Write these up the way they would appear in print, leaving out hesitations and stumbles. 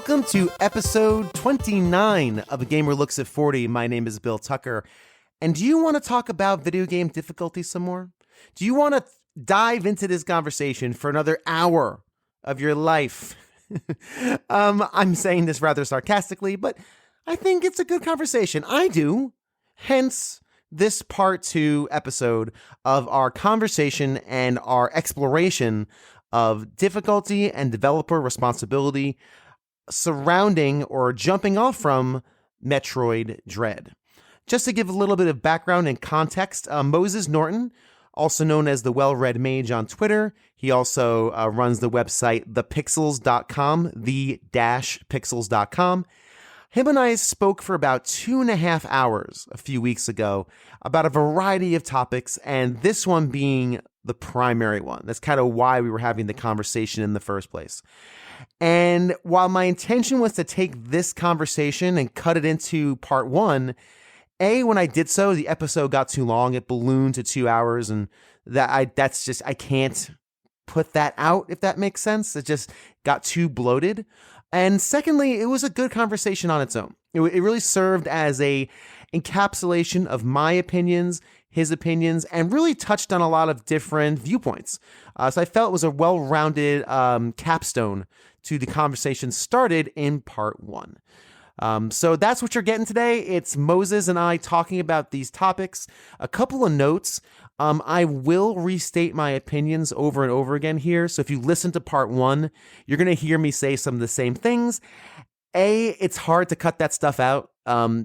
Welcome to episode 29 of A Gamer Looks at 40. My name is Bill Tucker. And do you want to talk about video game difficulty some more? Do you want to dive into this conversation for another hour of your life? I'm saying this rather sarcastically, but I think it's a good conversation. I do. Hence, this part 2 episode of our conversation and our exploration of difficulty and developer responsibility surrounding or jumping off from Metroid Dread. Just to give a little bit of background and context, Moses Norton, also known as the Well Red Mage on Twitter, he also runs the website thepixels.com, the-pixels.com. Him and I spoke for about 2.5 hours a few weeks ago about a variety of topics, and this one being the primary one. That's kind of why we were having the conversation in the first place. And while my intention was to take this conversation and cut it into part 1, when I did so, the episode got too long. It ballooned to 2 hours, and I can't put that out, if that makes sense. It just got too bloated. And secondly, it was a good conversation on its own. It really served as a encapsulation of my opinions, his opinions, and really touched on a lot of different viewpoints. So I felt it was a well-rounded capstone to the conversation started in part 1. So that's what you're getting today. It's Moses and I talking about these topics. A couple of notes. I will restate my opinions over and over again here. So if you listen to part 1, you're going to hear me say some of the same things. It's hard to cut that stuff out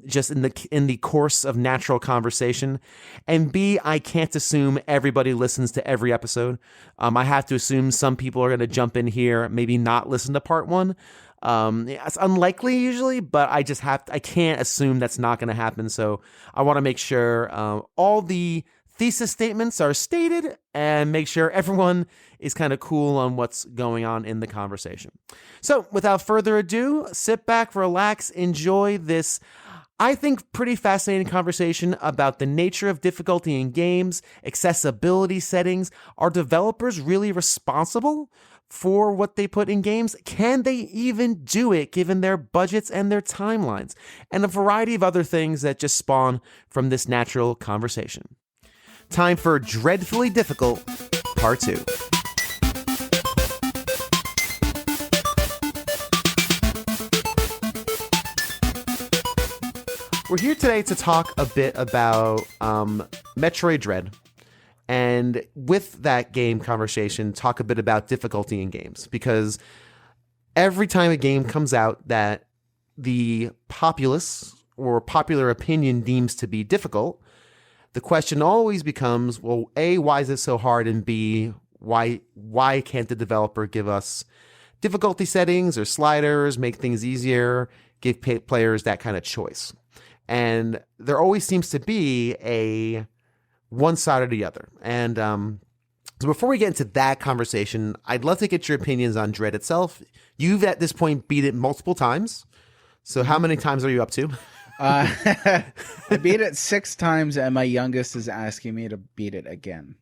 just in the course of natural conversation. And B, I can't assume everybody listens to every episode. I have to assume some people are going to jump in here, maybe not listen to part 1. It's unlikely usually, but I can't assume that's not going to happen. So I want to make sure all the thesis statements are stated and make sure everyone is kind of cool on what's going on in the conversation. So without further ado, sit back, relax, enjoy this, I think, pretty fascinating conversation about the nature of difficulty in games, accessibility settings. Are developers really responsible for what they put in games? Can they even do it given their budgets and their timelines? And a variety of other things that just spawn from this natural conversation. Time for Dreadfully Difficult, Part 2. We're here today to talk a bit about Metroid Dread. And with that game conversation, talk a bit about difficulty in games. Because every time a game comes out that the populace or popular opinion deems to be difficult, the question always becomes, well, A, why is it so hard? And B, why can't the developer give us difficulty settings or sliders, make things easier, give players that kind of choice? And there always seems to be a one side or the other. And so before we get into that conversation, I'd love to get your opinions on Dread itself. You've at this point beat it multiple times. So how many times are you up to? I beat it 6 times, and my youngest is asking me to beat it again.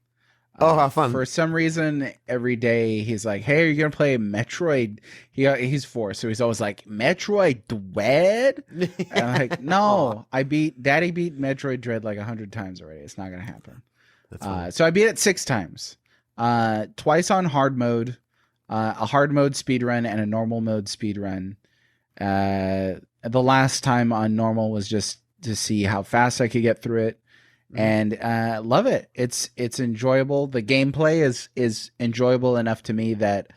Oh, how fun. For some reason, every day he's like, hey, are you going to play Metroid? He's 4, so he's always like, Metroid Dread? And I'm like, no, Daddy beat Metroid Dread like 100 times already. It's not going to happen. So I beat it 6 times. Twice on hard mode, a hard mode speedrun, and a normal mode speedrun. The last time on normal was just to see how fast I could get through it, and love it. It's enjoyable. The gameplay is enjoyable enough to me that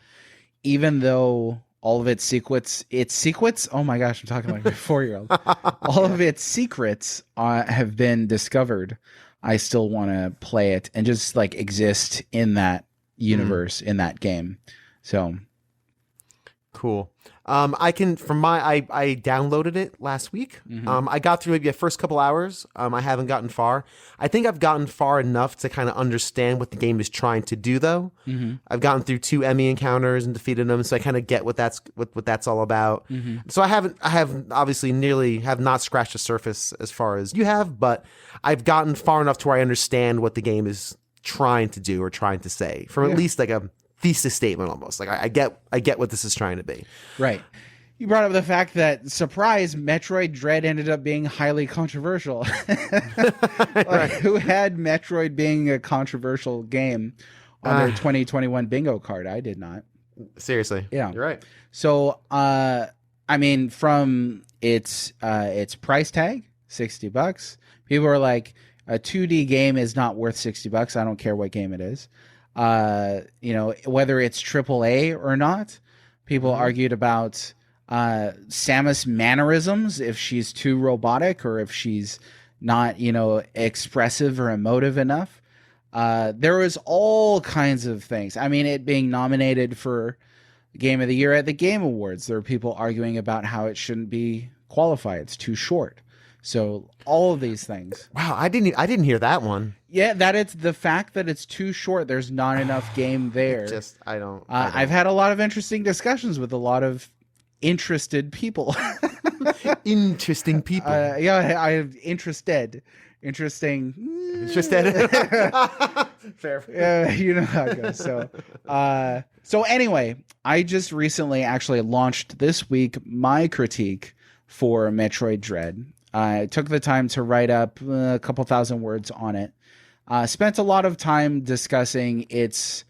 even though all of its secrets, oh my gosh, I'm talking like a 4-year-old. All of its secrets have been discovered. I still want to play it and just like exist in that universe, in that game. So cool. I downloaded it last week. I got through maybe the first couple hours. I haven't gotten far. I think I've gotten far enough to kind of understand what the game is trying to do, though. I've gotten through 2 Emmy encounters and defeated them, so I kind of get what that's all about. So I have obviously have not scratched the surface as far as you have, but I've gotten far enough to where I understand what the game is trying to do or trying to say, from at least like a thesis statement almost. Like I get what this is trying to be. Right. You brought up the fact that, surprise, Metroid Dread ended up being highly controversial. Like, who had Metroid being a controversial game on their 2021 bingo card? I did not. Seriously. Yeah. You're right. So, I mean, from its price tag, $60, people are like, a 2D game is not worth $60. I don't care what game it is. You know, whether it's AAA or not. People argued about Samus mannerisms, if she's too robotic or if she's not, you know, expressive or emotive enough. There was all kinds of things. I mean, it being nominated for Game of the Year at the Game Awards. There were people arguing about how it shouldn't be qualified. It's too short. So all of these things. Wow, I didn't hear that one. Yeah, that it's the fact that it's too short. There's not enough game there. I don't. I've had a lot of interesting discussions with a lot of interested people. Interesting people. Yeah, I'm interested. Interesting. Interested. Fair. You know how it goes. So anyway, I just recently actually launched this week my critique for Metroid Dread. I took the time to write up a couple thousand words on it. Spent a lot of time discussing its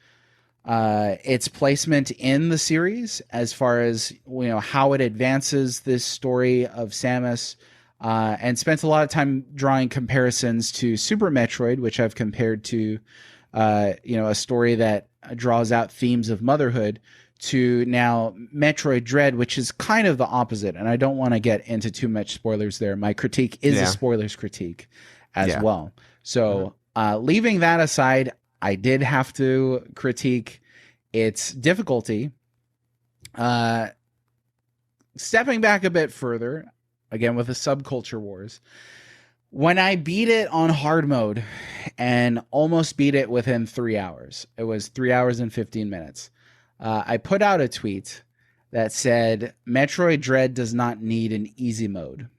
placement in the series, as far as, you know, how it advances this story of Samus, and spent a lot of time drawing comparisons to Super Metroid, which I've compared to, you know, a story that draws out themes of motherhood, to now Metroid Dread, which is kind of the opposite. And I don't want to get into too much spoilers there. My critique is a spoilers critique as well. So leaving that aside, I did have to critique its difficulty. Stepping back a bit further, again with the subculture wars, when I beat it on hard mode and almost beat it within 3 hours, it was 3 hours and 15 minutes. I put out a tweet that said, Metroid Dread does not need an easy mode.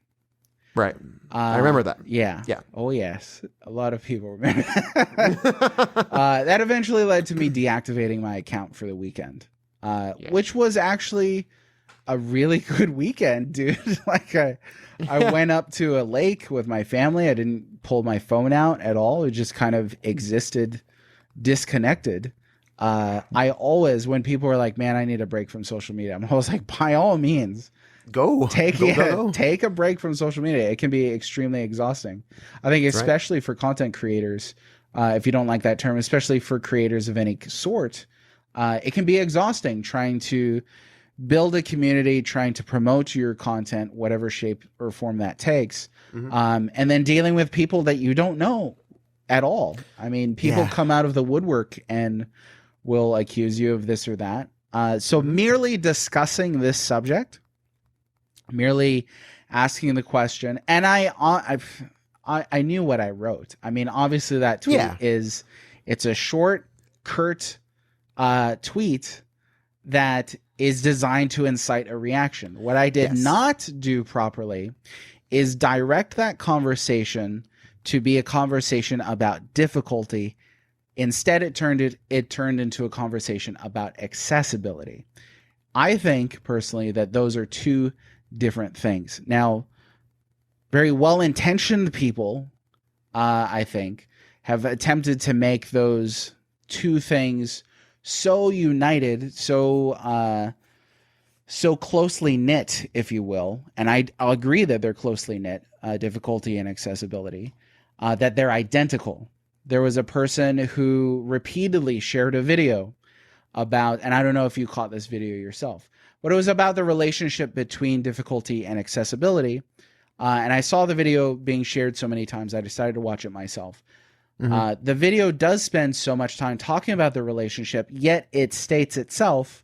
Right. I remember that. Yeah. Yeah. Oh, yes. A lot of people remember that. That eventually led to me deactivating my account for the weekend, which was actually a really good weekend, dude. Like, I went up to a lake with my family. I didn't pull my phone out at all. It just kind of existed disconnected. I always, when people are like, man, I need a break from social media, I'm always like, by all means, take a break from social media. It can be extremely exhausting. I think especially for content creators, if you don't like that term, especially for creators of any sort, it can be exhausting trying to build a community, trying to promote your content, whatever shape or form that takes. And then dealing with people that you don't know at all. I mean, people come out of the woodwork and will accuse you of this or that. So merely discussing this subject, merely asking the question, and I knew what I wrote. I mean, obviously that tweet it's a short, curt tweet that is designed to incite a reaction. What I did not do properly is direct that conversation to be a conversation about difficulty. Instead, it turned into a conversation about accessibility. I think personally that those are two different things. Now, very well-intentioned people, I think, have attempted to make those two things so united, so closely knit, if you will. And I'll agree that they're closely knit, difficulty and accessibility, that they're identical. There was a person who repeatedly shared a video about, and I don't know if you caught this video yourself, but it was about the relationship between difficulty and accessibility. And I saw the video being shared so many times, I decided to watch it myself. The video does spend so much time talking about the relationship, yet it states itself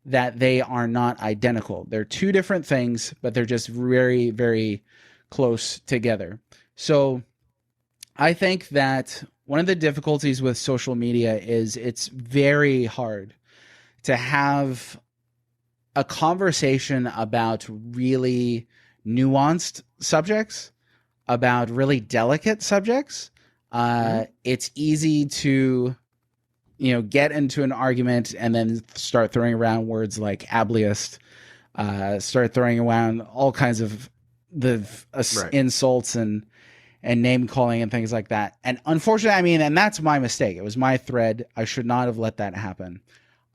that they are not identical. They're two different things, but they're just very, very close together. So I think that one of the difficulties with social media is it's very hard to have a conversation about really nuanced subjects, about really delicate subjects. It's easy to, get into an argument and then start throwing around words like ableist, start throwing around all kinds of insults and name calling and things like that. And unfortunately, I mean, and that's my mistake. It was my thread. I should not have let that happen.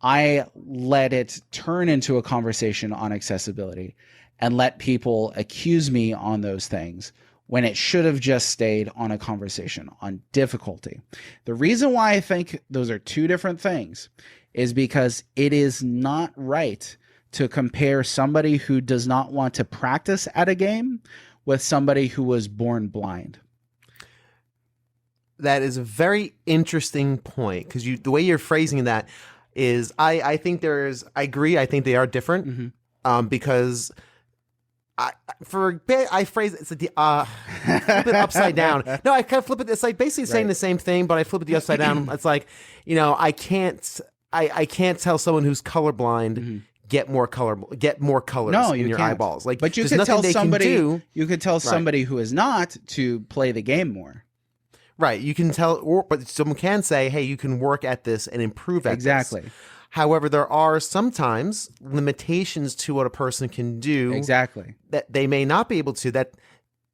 I let it turn into a conversation on accessibility and let people accuse me on those things when it should have just stayed on a conversation on difficulty. The reason why I think those are two different things is because it is not right to compare somebody who does not want to practice at a game with somebody who was born blind. That is a very interesting point, because the way you're phrasing that is, I think I agree. I think they are different, because I phrase it, it's like flip it upside down. No, I kind of flip it. It's like basically saying the same thing, but I flip it the upside down. It's like, I can't tell someone who's colorblind get more colors in your eyeballs. Like, but you could tell somebody who is not to play the game more. Right. You can tell, but someone can say, hey, you can work at this and improve at this. However, there are sometimes limitations to what a person can do. Exactly. That they may not be able to.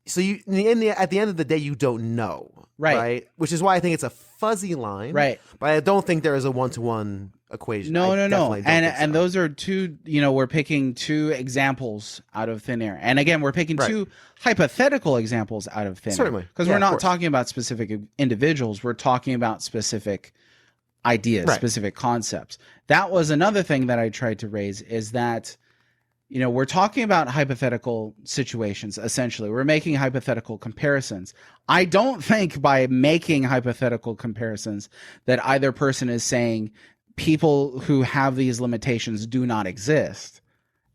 So at the end of the day, you don't know. Right. Which is why I think it's a fuzzy line. Right. But I don't think there is a one-to-one equation. No. And those are two, we're picking two examples out of thin air. And again, we're picking two hypothetical examples out of thin air. Because we're not talking about specific individuals. We're talking about specific ideas, specific concepts. That was another thing that I tried to raise, is that, we're talking about hypothetical situations, essentially. We're making hypothetical comparisons. I don't think by making hypothetical comparisons that either person is saying people who have these limitations do not exist.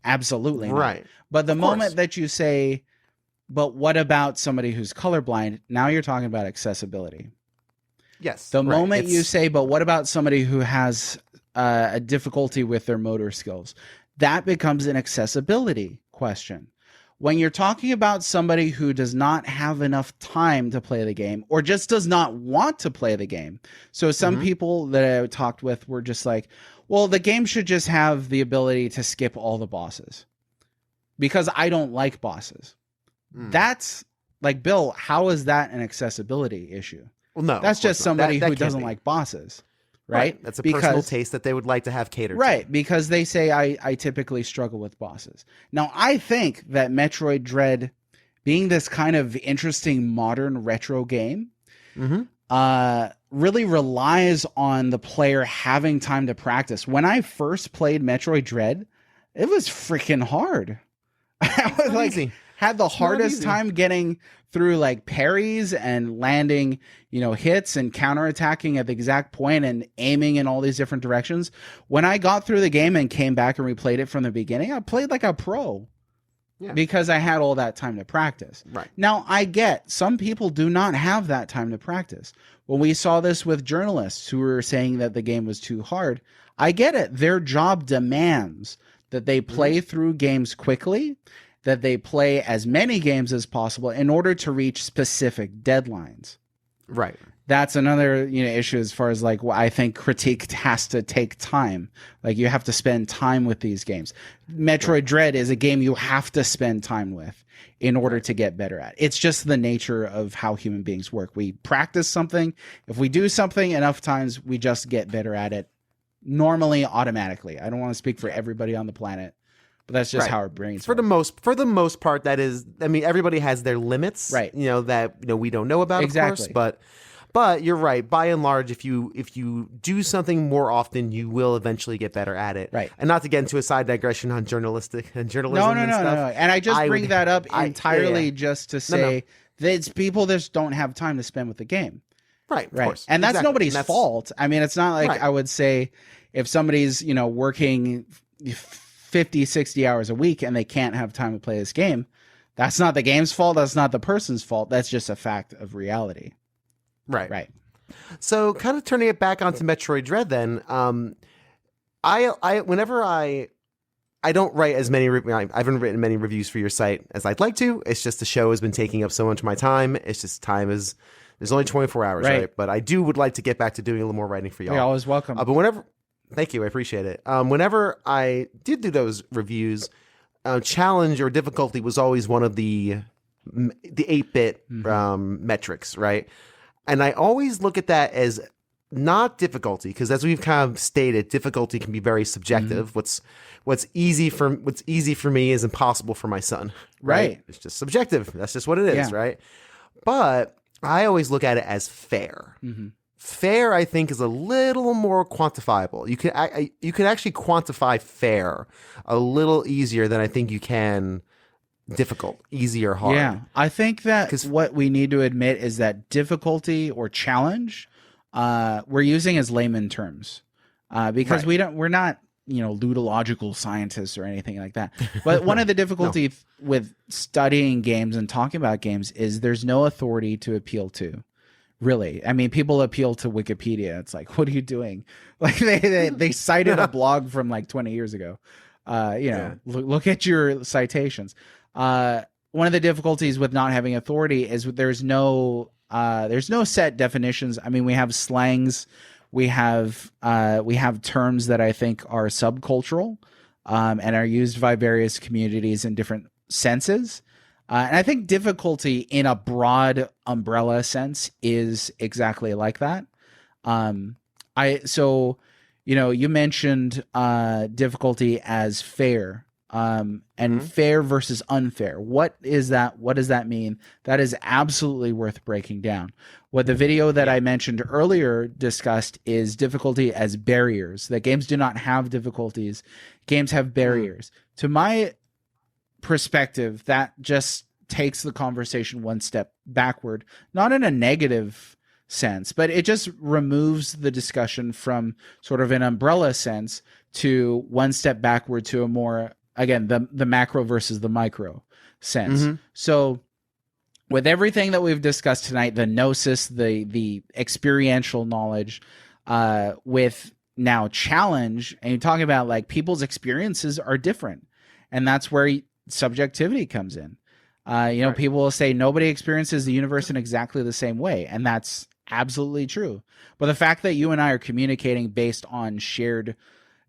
Absolutely not. Right. But the moment that you say, but what about somebody who's colorblind? Now you're talking about accessibility. Yes. The moment you say, but what about somebody who has a difficulty with their motor skills? That becomes an accessibility question. When you're talking about somebody who does not have enough time to play the game, or just does not want to play the game. So some people that I talked with were just like, well, the game should just have the ability to skip all the bosses because I don't like bosses. That's like, Bill, how is that an accessibility issue? Well, no, that's just somebody who doesn't like bosses. Right? That's a personal taste that they would like to have catered to. Right, because they say, I typically struggle with bosses. Now, I think that Metroid Dread, being this kind of interesting modern retro game, really relies on the player having time to practice. When I first played Metroid Dread, it was freaking hard. I was easy. Had the hardest time getting through like parries and landing, hits and counterattacking at the exact point and aiming in all these different directions. When I got through the game and came back and replayed it from the beginning, I played like a pro because I had all that time to practice. Right. Now, I get some people do not have that time to practice. When we saw this with journalists who were saying that the game was too hard, I get it. Their job demands that they play through games quickly, that they play as many games as possible in order to reach specific deadlines. Right. That's another issue as far as like I think critique has to take time. Like you have to spend time with these games. Metroid Dread is a game you have to spend time with in order to get better at. It's just the nature of how human beings work. We practice something. If we do something enough times, we just get better at it normally, automatically. I don't want to speak for everybody on the planet. But that's just how our brains work. For the most part, that is, I mean, everybody has their limits, right? That we don't know about, of course. But you're right. By and large, if you do something more often, you will eventually get better at it. Right. And not to get into a side digression on journalism. No. And I just bring that up entirely just to say that it's people that just don't have time to spend with the game. Right. Of course. And that's nobody's fault. I mean, it's not like I would say if somebody's working 50, 60 hours a week and they can't have time to play this game, that's not the game's fault. That's not the person's fault. That's just a fact of reality. Right. So kind of turning it back onto Metroid Dread then, I don't write as many, I haven't written many reviews for your site as I'd like to. It's just the show has been taking up so much of my time. It's just there's only 24 hours, right? But I would like to get back to doing a little more writing for y'all. You're always welcome. But thank you, I appreciate it. Whenever I did do those reviews, challenge or difficulty was always one of the 8-bit metrics, right? And I always look at that as not difficulty, because as we've kind of stated, difficulty can be very subjective. What's easy for me is impossible for my son, right? It's just subjective. That's just what it is, right? But I always look at it as fair. Fair, I think, is a little more quantifiable. You can actually quantify fair a little easier than I think you can difficult, easy or hard. Yeah, I think that what we need to admit is that difficulty or challenge, we're using as layman terms, because we're not ludological scientists or anything like that. But one of the difficulties with studying games and talking about games is there's no authority to appeal to. Really, I mean, people appeal to Wikipedia. It's like, what are you doing? Like they cited a blog from like 20 years ago. Look at your citations. One of the difficulties with not having authority is there's no set definitions. I mean, we have slangs, we have terms that I think are subcultural, and are used by various communities in different senses. And I think difficulty in a broad umbrella sense is exactly like that. You mentioned difficulty as fair, and fair versus unfair. What is that? What does that mean? That is absolutely worth breaking down. What the video that I mentioned earlier discussed is difficulty as barriers. That games do not have difficulties. Games have barriers. To my perspective, that just takes the conversation one step backward, not in a negative sense, but it just removes the discussion from sort of an umbrella sense to one step backward to a more, again, the macro versus the micro sense. So with everything that we've discussed tonight, the gnosis, the experiential knowledge, with now challenge, and you're talking about like people's experiences are different, and that's where subjectivity comes in. People will say nobody experiences the universe in exactly the same way, and that's absolutely true. But the fact that you and I are communicating based on shared,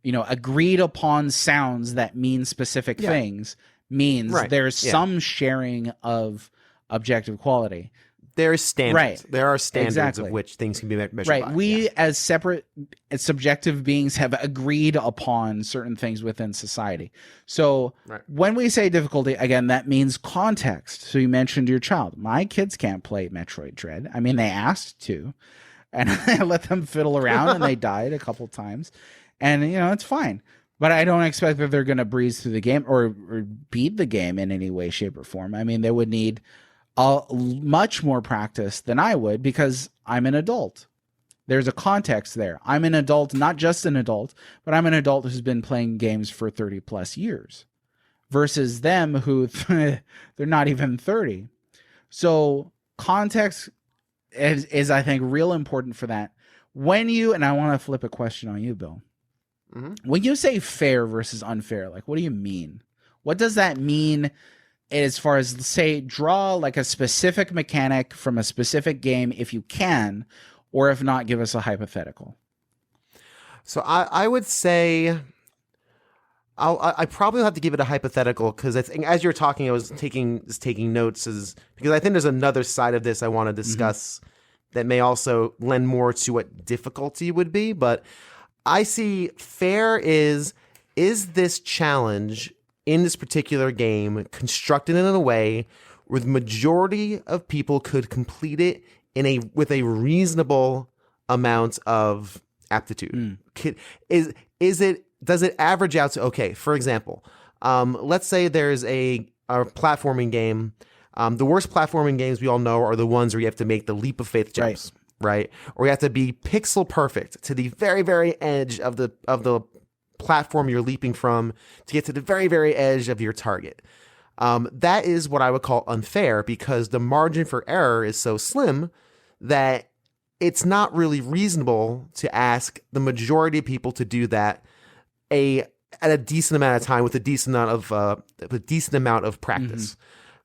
agreed upon sounds that mean specific things means there's some sharing of objective quality. There's standards. Right. There are standards of which things can be measured by. We, as separate, as subjective beings, have agreed upon certain things within society. So when we say difficulty, again, that means context. So you mentioned your child. My kids can't play Metroid Dread. I mean, they asked to, and I let them fiddle around, and they died a couple times. And, it's fine. But I don't expect that they're going to breeze through the game or beat the game in any way, shape, or form. I mean, they would need much more practice than I would, because I'm an adult. There's a context there. I'm an adult, not just an adult, but I'm an adult who's been playing games for 30 plus years versus them who they're not even 30. So context is I think real important for that. And I want to flip a question on you, Bill. When you say fair versus unfair, like, what do you mean? What does that mean? As far as, say, draw like a specific mechanic from a specific game if you can, or if not, give us a hypothetical. So I would say I probably have to give it a hypothetical, because I think as you're talking, I was taking notes, because I think there's another side of this I want to discuss that may also lend more to what difficulty would be. But I see fair is this challenge in this particular game constructed in a way where the majority of people could complete it with a reasonable amount of aptitude. Does it average out to, okay, for example, let's say there's a platforming game. The worst platforming games we all know are the ones where you have to make the leap of faith jumps, right? Or you have to be pixel perfect to the very, very edge of the platform you're leaping from to get to the very, very edge of your target. That is what I would call unfair, because the margin for error is so slim that it's not really reasonable to ask the majority of people to do that at a decent amount of time with a decent amount of practice.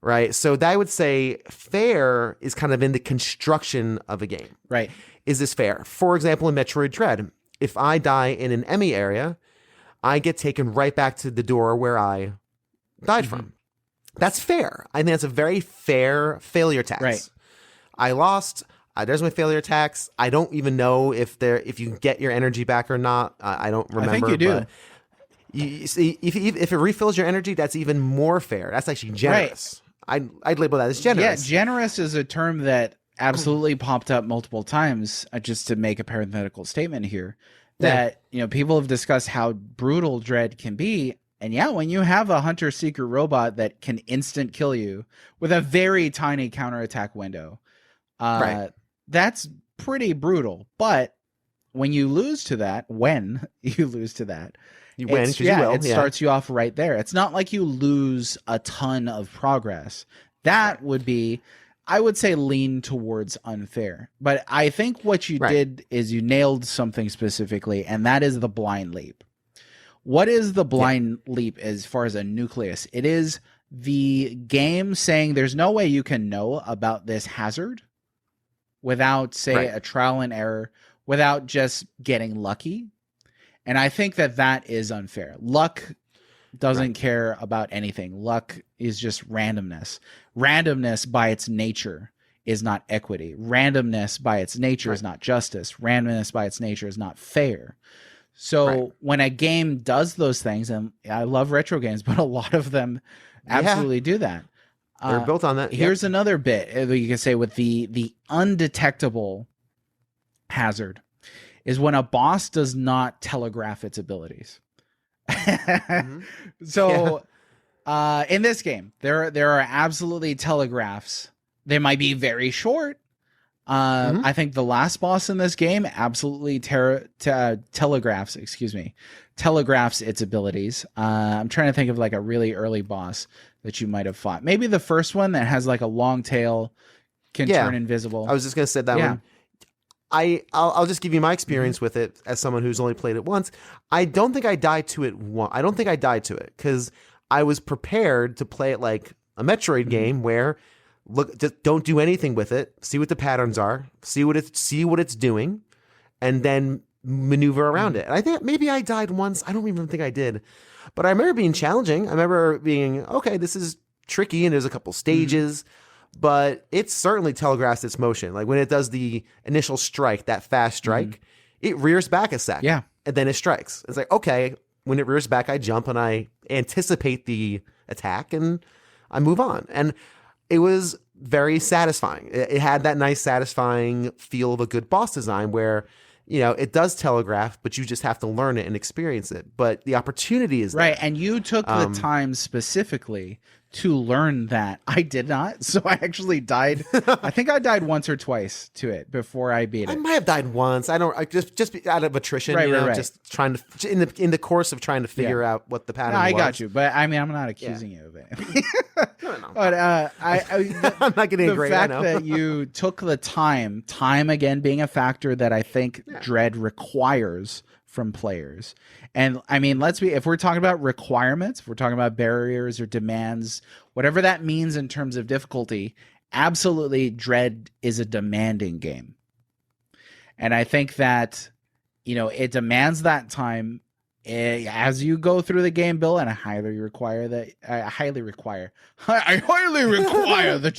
Right. So that I would say fair is kind of in the construction of a game. Right. Is this fair? For example, in Metroid Dread, if I die in an Emmy area, I get taken right back to the door where I died from. That's fair. I think that's a very fair failure tax. Right. I lost. There's my failure tax. I don't even know if you can get your energy back or not. I don't remember. I think you do. But you see, if it refills your energy, that's even more fair. That's actually generous. Right. I'd label that as generous. Yeah, generous is a term that absolutely popped up multiple times. Just to make a parenthetical statement here, that people have discussed how brutal Dread can be. And yeah, when you have a hunter-seeker robot that can instant kill you with a very tiny counterattack window, that's pretty brutal. But when you lose to that, you win because you will. It starts you off right there. It's not like you lose a ton of progress. That would be, I would say, lean towards unfair. But I think what you did is you nailed something specifically, and that is the blind leap. What is the blind leap as far as a nucleus? It is the game saying there's no way you can know about this hazard without, say, a trial and error, without just getting lucky. And I think that is unfair. Luck doesn't care about anything. Luck is just randomness. Randomness by its nature is not equity. Randomness by its nature is not justice. Randomness by its nature is not fair. So when a game does those things, and I love retro games, but a lot of them absolutely do that. They're built on that. Here's another bit that you can say with the undetectable hazard is when a boss does not telegraph its abilities. So in this game, there are absolutely telegraphs. They might be very short. I think the last boss in this game absolutely telegraphs its abilities. I'm trying to think of like a really early boss that you might have fought. Maybe the first one that has like a long tail, can turn invisible. I was just going to say that one. I'll just give you my experience with it as someone who's only played it once. I don't think I died to it I don't think I died to it because I was prepared to play it like a Metroid game where just don't do anything with it. See what the patterns are. See what it's doing, and then maneuver around it. And I think maybe I died once. I don't even think I did, but I remember being challenging. I remember being okay. This is tricky, and there's a couple stages, but it certainly telegraphs its motion. Like when it does the initial strike, that fast strike, it rears back a sec, and then it strikes. It's like okay. When it rears back, I jump and I anticipate the attack, and I move on. And it was very satisfying. It had that nice, satisfying feel of a good boss design where, it does telegraph, but you just have to learn it and experience it. But the opportunity is there. Right. And you took the time specifically to learn that. I did not. So I actually died. I think I died once or twice to it before I beat it. I might have died once. I just out of attrition, just trying to in the course of trying to figure out what the pattern was. I got you, but I mean, I'm not accusing you of it. No. But I'm not getting the great. fact that you took the time again being a factor that I think Dread requires from players. And I mean, if we're talking about requirements, if we're talking about barriers or demands, whatever that means in terms of difficulty, absolutely Dread is a demanding game. And I think that, it demands that time as you go through the game, Bill, and I highly require that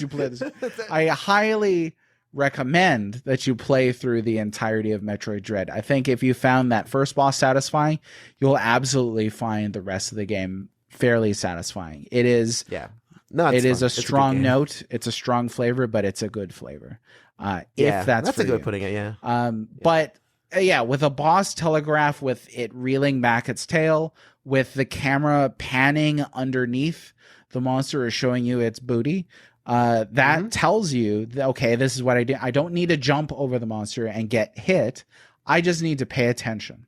you play this. I highly recommend that you play through the entirety of Metroid Dread. I think if you found that first boss satisfying, you'll absolutely find the rest of the game fairly satisfying. It is a strong note. It's a strong flavor, but it's a good flavor. If that's a good way of putting it. But with a boss telegraph, with it reeling back its tail, with the camera panning underneath the monster is showing you its booty. That tells you that, okay, this is what I do. I don't need to jump over the monster and get hit. I just need to pay attention.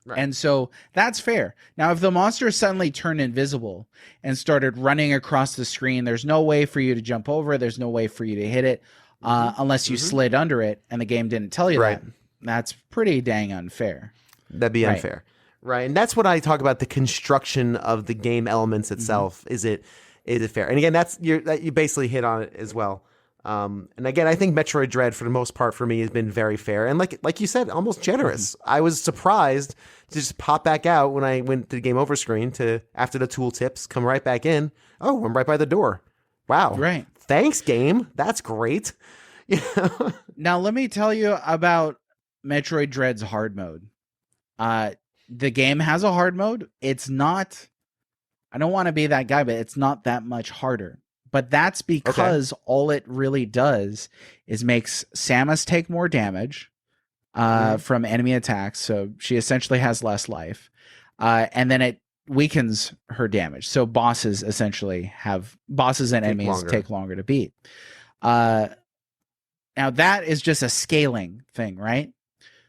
Right. And so that's fair. Now, if the monster suddenly turned invisible and started running across the screen, there's no way for you to jump over. There's no way for you to hit it unless you slid under it and the game didn't tell you that. That's pretty dang unfair. That'd be unfair. Right. And that's what I talk about, the construction of the game elements itself. Is it fair? And again, you basically hit on it as well. And again, I think Metroid Dread, for the most part, for me, has been very fair. And like you said, almost generous. I was surprised to just pop back out when I went to the game over screen to, after the tooltips, come right back in. Oh, I'm right by the door. Wow. Right. Thanks, game. That's great. Now, let me tell you about Metroid Dread's hard mode. The game has a hard mode. It's not, I don't want to be that guy, but it's not that much harder. But that's because all it really does is makes Samus take more damage from enemy attacks. So she essentially has less life. And then it weakens her damage. So bosses and enemies take longer to beat. Now that is just a scaling thing, right?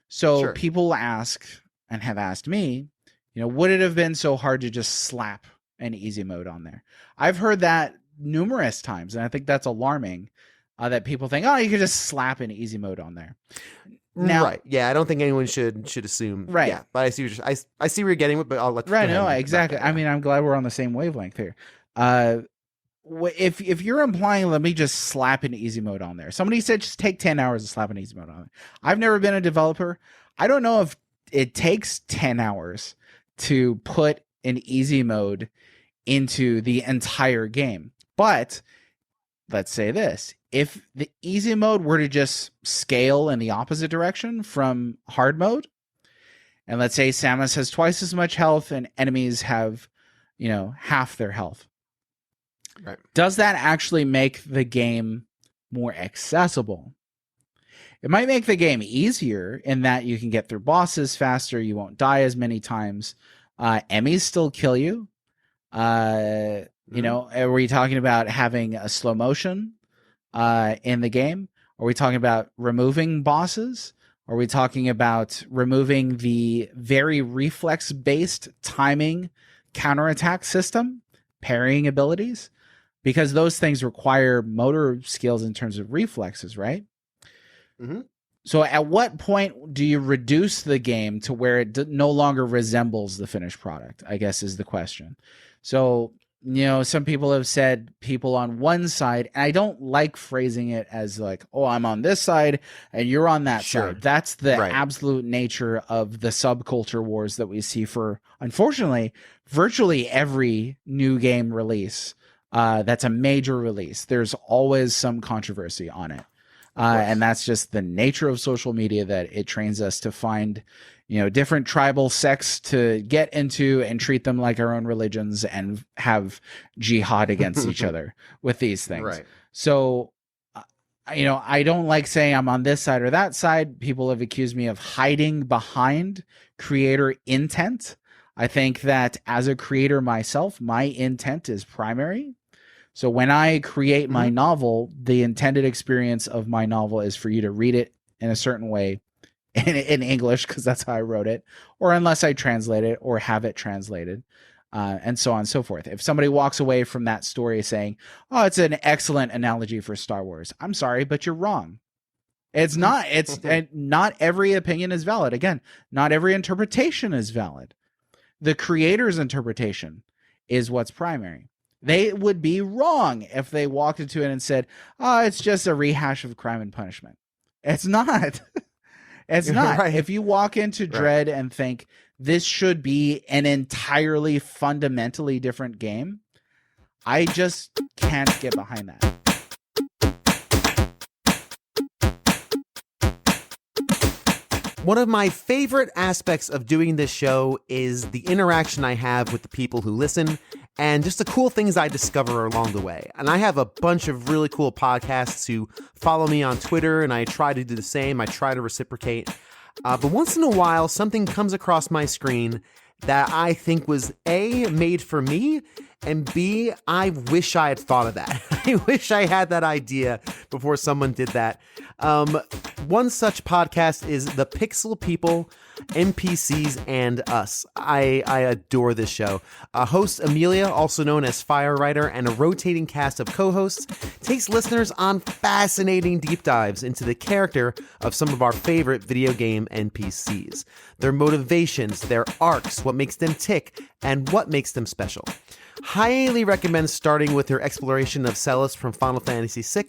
So people ask and have asked me, would it have been so hard to just slap an easy mode on there? I've heard that numerous times, and I think that's alarming that people think, oh, you could just slap an easy mode on there. Now, right. Yeah, I don't think anyone should assume. Right. Yeah, but I see where you're getting with, but I'll let you right. No, exactly. I mean, I'm glad we're on the same wavelength here. If you're implying, let me just slap an easy mode on there. Somebody said just take 10 hours to slap an easy mode on there. I've never been a developer. I don't know if it takes 10 hours to put an easy mode into the entire game. But let's say this. If the easy mode were to just scale in the opposite direction from hard mode, and let's say Samus has twice as much health and enemies have, half their health. Right. Does that actually make the game more accessible? It might make the game easier in that you can get through bosses faster. You won't die as many times. Enemies still kill you. Are we talking about having a slow motion in the game? Are we talking about removing bosses? Are we talking about removing the very reflex-based timing counterattack system, parrying abilities? Because those things require motor skills in terms of reflexes, right? Mm-hmm. So at what point do you reduce the game to where it no longer resembles the finished product, I guess is the question. So, some people have said people on one side, and I don't like phrasing it as like, oh, I'm on this side and you're on that side. That's the absolute nature of the subculture wars that we see for, unfortunately, virtually every new game release. That's a major release. There's always some controversy on it. And that's just the nature of social media, that it trains us to find, different tribal sects to get into and treat them like our own religions and have jihad against each other with these things. Right. So, I don't like saying I'm on this side or that side. People have accused me of hiding behind creator intent. I think that as a creator myself, my intent is primary. So when I create my novel, the intended experience of my novel is for you to read it in a certain way in English, because that's how I wrote it, or unless I translate it or have it translated, and so on and so forth. If somebody walks away from that story saying, oh, it's an excellent analogy for Star Wars, I'm sorry, but you're wrong. It's not. Not every opinion is valid. Again, not every interpretation is valid. The creator's interpretation is what's primary. They would be wrong if they walked into it and said, oh, it's just a rehash of Crime and Punishment. It's not. It's not. Right. If you walk into Dread and think this should be an entirely fundamentally different game, I just can't get behind that. One of my favorite aspects of doing this show is the interaction I have with the people who listen and just the cool things I discover along the way. And I have a bunch of really cool podcasts who follow me on Twitter, and I try to do the same. I try to reciprocate. But once in a while, something comes across my screen that I think was A, made for me, and B, I wish I had thought of that. I wish I had that idea before someone did that. One such podcast is The Pixel People, NPCs, and Us. I adore this show. Host Amelia, also known as Firewriter, and a rotating cast of co-hosts takes listeners on fascinating deep dives into the character of some of our favorite video game NPCs. Their motivations, their arcs, what makes them tick, and what makes them special. Highly recommend starting with her exploration of Celis from Final Fantasy VI,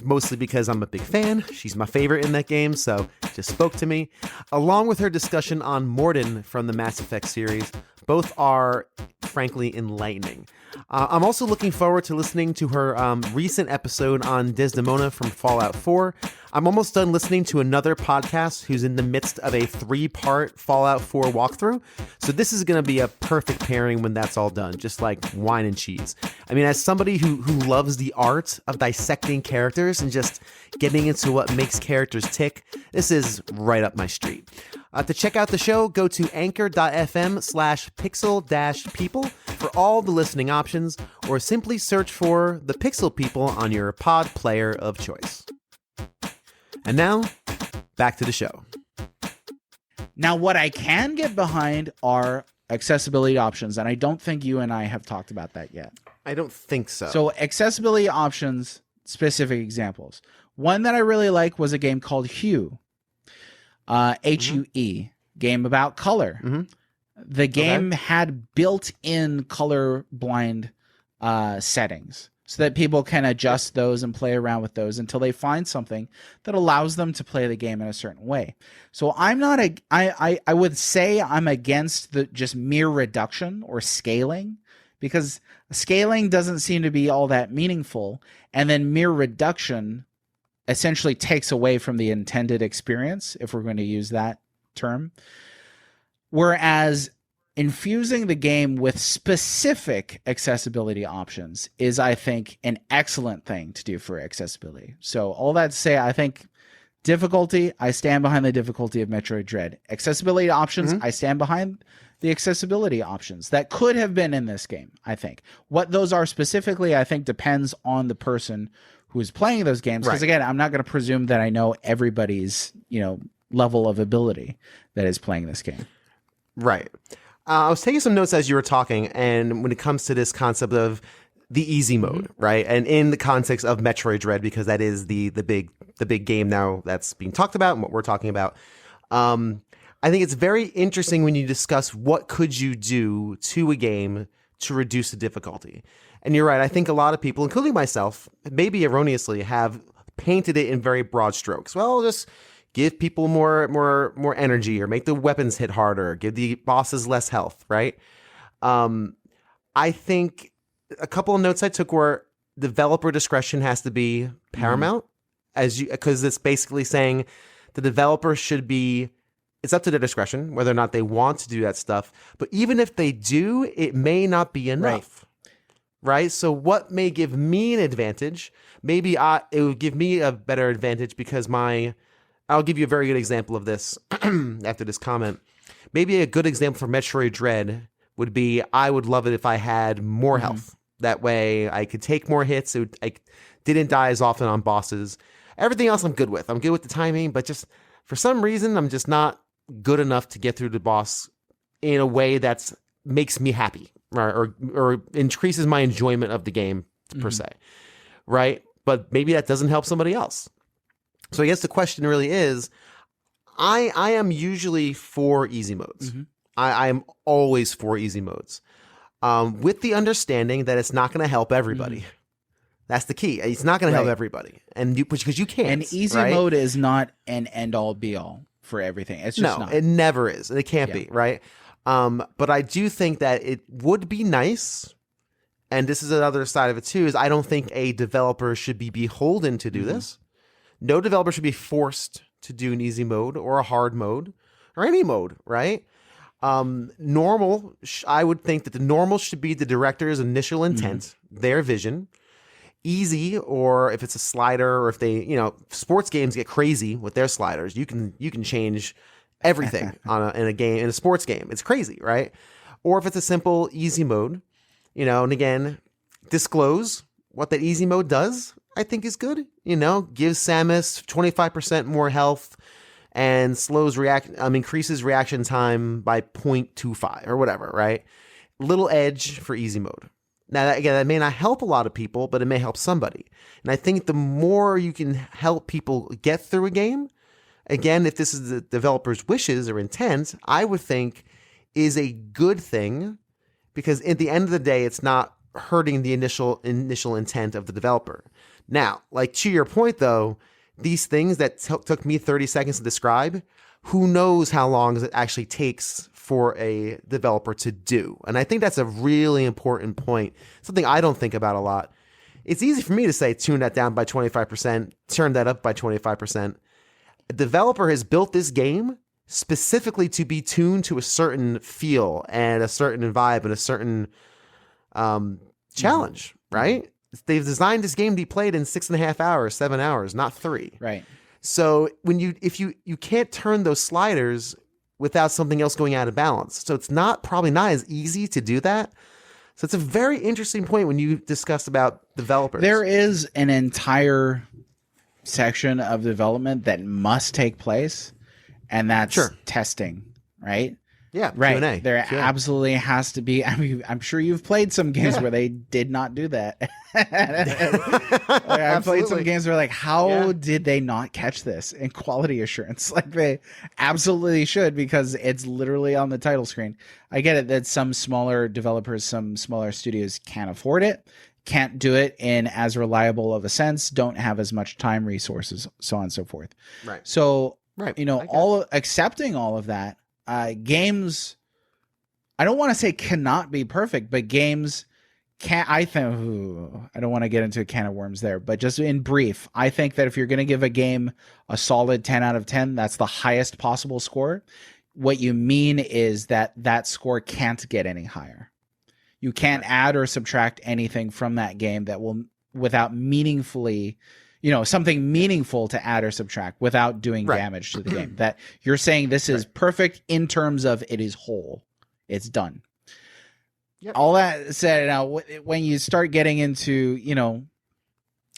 mostly because I'm a big fan. She's my favorite in that game, so it just spoke to me. Along with her discussion on Morden from the Mass Effect series. Both are, frankly, enlightening. I'm also looking forward to listening to her recent episode on Desdemona from Fallout 4. I'm almost done listening to another podcast who's in the midst of a 3-part Fallout 4 walkthrough. So this is going to be a perfect pairing when that's all done, just like wine and cheese. I mean, as somebody who loves the art of dissecting characters and just getting into what makes characters tick, this is right up my street. To check out the show, go to anchor.fm/pixel-people for all the listening options, or simply search for The Pixel People on your pod player of choice. And now, back to the show. Now, what I can get behind are accessibility options, and I don't think you and I have talked about that yet. I don't think so. So accessibility options, specific examples. One that I really like was a game called Hue. HUE, game about color. Mm-hmm. The game had built-in color blind settings so that people can adjust those and play around with those until they find something that allows them to play the game in a certain way. So I'm not I would say I'm against the just mere reduction or scaling, because scaling doesn't seem to be all that meaningful, and then mere reduction essentially takes away from the intended experience, if we're going to use that term. Whereas infusing the game with specific accessibility options is, I think, an excellent thing to do for accessibility. So all that to say, I think difficulty, I stand behind the difficulty of Metroid Dread. Accessibility options, I stand behind the accessibility options that could have been in this game, I think. What those are specifically, I think, depends on the person who is playing those games. Because again, I'm not going to presume that I know everybody's, level of ability that is playing this game. Right. I was taking some notes as you were talking, and when it comes to this concept of the easy mode, right? And in the context of Metroid Dread, because that is the big game now that's being talked about and what we're talking about. I think it's very interesting when you discuss what could you do to a game to reduce the difficulty. And you're right. I think a lot of people, including myself, maybe erroneously, have painted it in very broad strokes. Well, just give people more energy, or make the weapons hit harder, give the bosses less health, right? I think a couple of notes I took were developer discretion has to be paramount, because it's basically saying the developer should be, it's up to their discretion whether or not they want to do that stuff. But even if they do, it may not be enough. Right? So what may give me an advantage? Maybe it would give me a better advantage because I'll give you a very good example of this after this comment. Maybe a good example for Metroid Dread would be, I would love it if I had more health. That way I could take more hits. I didn't die as often on bosses. Everything else I'm good with. I'm good with the timing, but just for some reason, I'm just not good enough to get through the boss in a way that makes me happy. Or increases my enjoyment of the game per se, right? But maybe that doesn't help somebody else. So I guess the question really is, I am usually for easy modes. I am always for easy modes, with the understanding that it's not going to help everybody. That's the key. It's not going to help everybody, and because you can't. And easy mode is not an end-all be-all for everything. It's just not. It never is, and it can't be, right? But I do think that it would be nice, and this is another side of it too, is I don't think a developer should be beholden to do this. No developer should be forced to do an easy mode or a hard mode or any mode, right? Normal, I would think that the normal should be the director's initial intent, their vision. Easy, or if it's a slider, or if they, sports games get crazy with their sliders, you can change everything in a sports game. It's crazy, right? Or if it's a simple easy mode, and again, disclose what that easy mode does, I think is good. Gives Samus 25% more health and increases reaction time by 0.25 or whatever, right? Little edge for easy mode. Now, again, that may not help a lot of people, but it may help somebody. And I think the more you can help people get through a game, again, if this is the developer's wishes or intent, I would think is a good thing because at the end of the day, it's not hurting the initial intent of the developer. Now, like to your point though, these things that took me 30 seconds to describe, who knows how long it actually takes for a developer to do. And I think that's a really important point, something I don't think about a lot. It's easy for me to say, tune that down by 25%, turn that up by 25%. A developer has built this game specifically to be tuned to a certain feel and a certain vibe and a certain challenge, right? They've designed this game to be played in 6.5 hours, 7 hours, not 3. Right. So if you can't turn those sliders without something else going out of balance. So it's probably not as easy to do that. So it's a very interesting point when you discussed about developers. There is an entire section of development that must take place, and that's testing, right? Yeah, right. Q&A. There absolutely has to be. I mean, I'm sure you've played some games where they did not do that. I've played some games where how did they not catch this in quality assurance? Like they absolutely should, because it's literally on the title screen. I get it that some smaller developers, some smaller studios can't afford it, can't do it in as reliable of a sense, don't have as much time, resources, so on and so forth. Right. So, accepting all of that. Games, I don't want to say cannot be perfect, but games I don't want to get into a can of worms there, but just in brief, I think that if you're going to give a game a solid 10 out of 10, that's the highest possible score. What you mean is that score can't get any higher. You can't add or subtract anything from that game that will, without meaningfully, something meaningful to add or subtract without doing damage to the game. That you're saying this is perfect in terms of it is whole. It's done. Yep. All that said, now when you start getting into,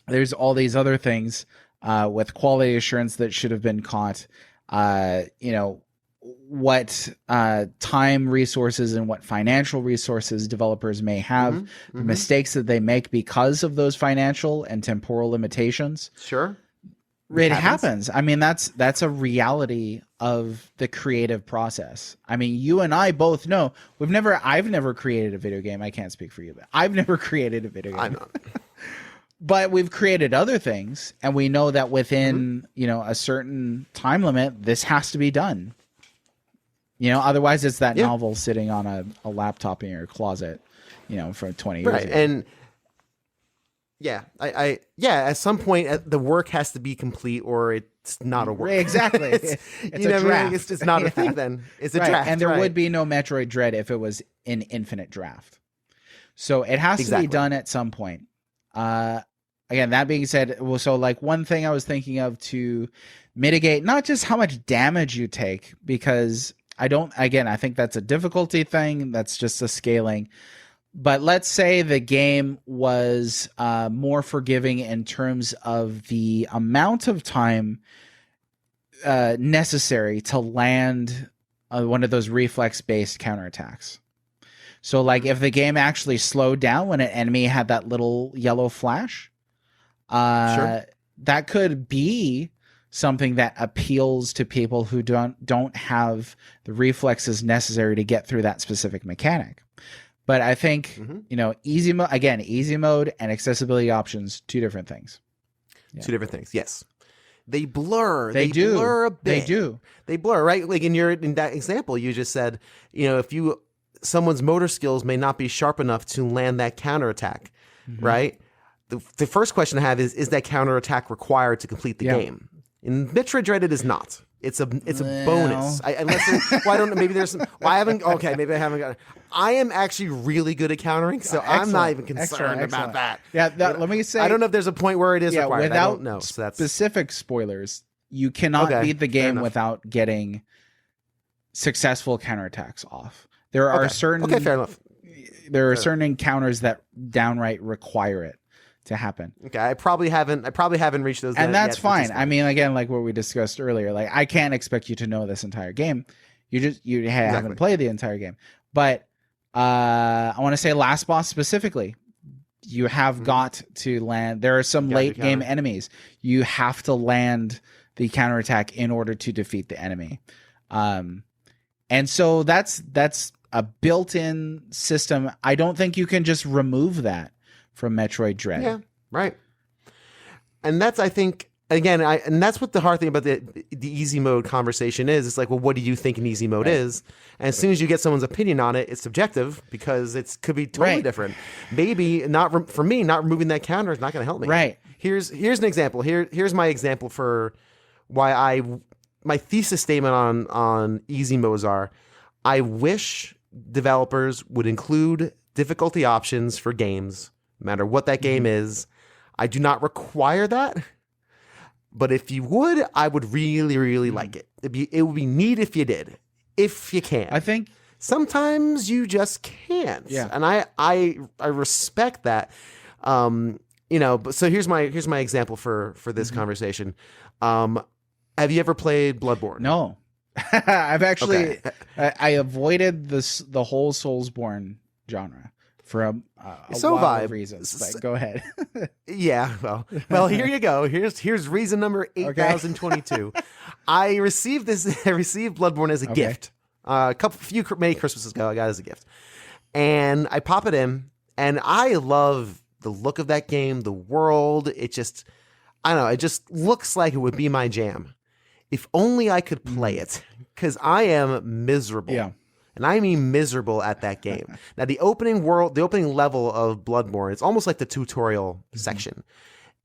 there's all these other things with quality assurance that should have been caught, what time resources and what financial resources developers may have, the mistakes that they make because of those financial and temporal limitations. Sure. It happens. I mean, that's a reality of the creative process. I mean, you and I both know I've never created a video game. I can't speak for you, but I've never created a video game. I know. But we've created other things, and we know that within, a certain time limit, this has to be done. Otherwise it's that novel sitting on a laptop in your closet, for 20 years ago. And at some point the work has to be complete or it's not a work. Exactly. It's a draft. It's just not a thing then. It's a draft. And there would be no Metroid Dread if it was an infinite draft. So it has to be done at some point. Again, that being said, one thing I was thinking of to mitigate not just how much damage you take, because I think that's a difficulty thing. That's just a scaling. But let's say the game was more forgiving in terms of the amount of time necessary to land one of those reflex-based counterattacks. So, if the game actually slowed down when an enemy had that little yellow flash, that could be something that appeals to people who don't have the reflexes necessary to get through that specific mechanic. But I think, easy mode and accessibility options, two different things. Yeah. Two different things. Yes. They blur. They do. Blur a bit. They do. They blur, right? Like in that example, you just said, if someone's motor skills may not be sharp enough to land that counterattack, right? The first question I have is that counterattack required to complete the game? In Metroid Dread, it is not. It's a bonus. Maybe I haven't got it. I am actually really good at countering, so I'm not even concerned about that. Yeah, let me say, I don't know if there's a point where it is required. Without I don't know. So that's specific spoilers, you cannot beat the game without getting successful counterattacks off. There are certain fair enough. There are certain encounters that downright require it to happen. Okay, I probably haven't reached those, and that's fine. I mean, again, like what we discussed earlier, I can't expect you to know this entire game. You haven't played the entire game. But I want to say last boss specifically, you have got to land. There are some late game enemies. You have to land the counterattack in order to defeat the enemy. And so that's a built-in system. I don't think you can just remove that from Metroid Dread. Yeah, right. And that's, I think, again, and that's what the hard thing about the easy mode conversation is. It's like, well, what do you think an easy mode is? And as soon as you get someone's opinion on it, it's subjective because it could be totally different. Maybe for me, not removing that counter is not going to help me. Right. Here's an example. Here's my example for why my thesis statement on easy modes are, I wish developers would include difficulty options for games, no matter what that game is. I do not require that, but if you would, I would really, really like it. It would be neat if you did, if you can. I think sometimes you just can't. Yeah. And I respect that. But so here's my example for this conversation. Have you ever played Bloodborne? No. I've actually I avoided the whole Soulsborne genre for a lot of reasons. But go ahead. Yeah, well, here you go. Here's reason number 8022. I received Bloodborne as a gift. Many Christmases ago, I got it as a gift, and I pop it in, and I love the look of that game, the world. It just looks like it would be my jam. If only I could play it, because I am miserable. Yeah. And I mean miserable at that game. Now, the opening level of Bloodborne, it's almost like the tutorial section,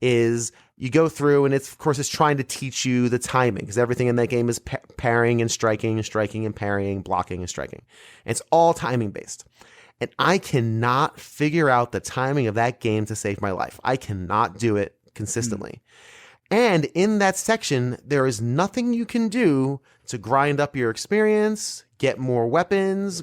is you go through and it's trying to teach you the timing, because everything in that game is parrying and striking and parrying, blocking and striking. And it's all timing based. And I cannot figure out the timing of that game to save my life. I cannot do it consistently. And in that section, there is nothing you can do to grind up your experience, get more weapons.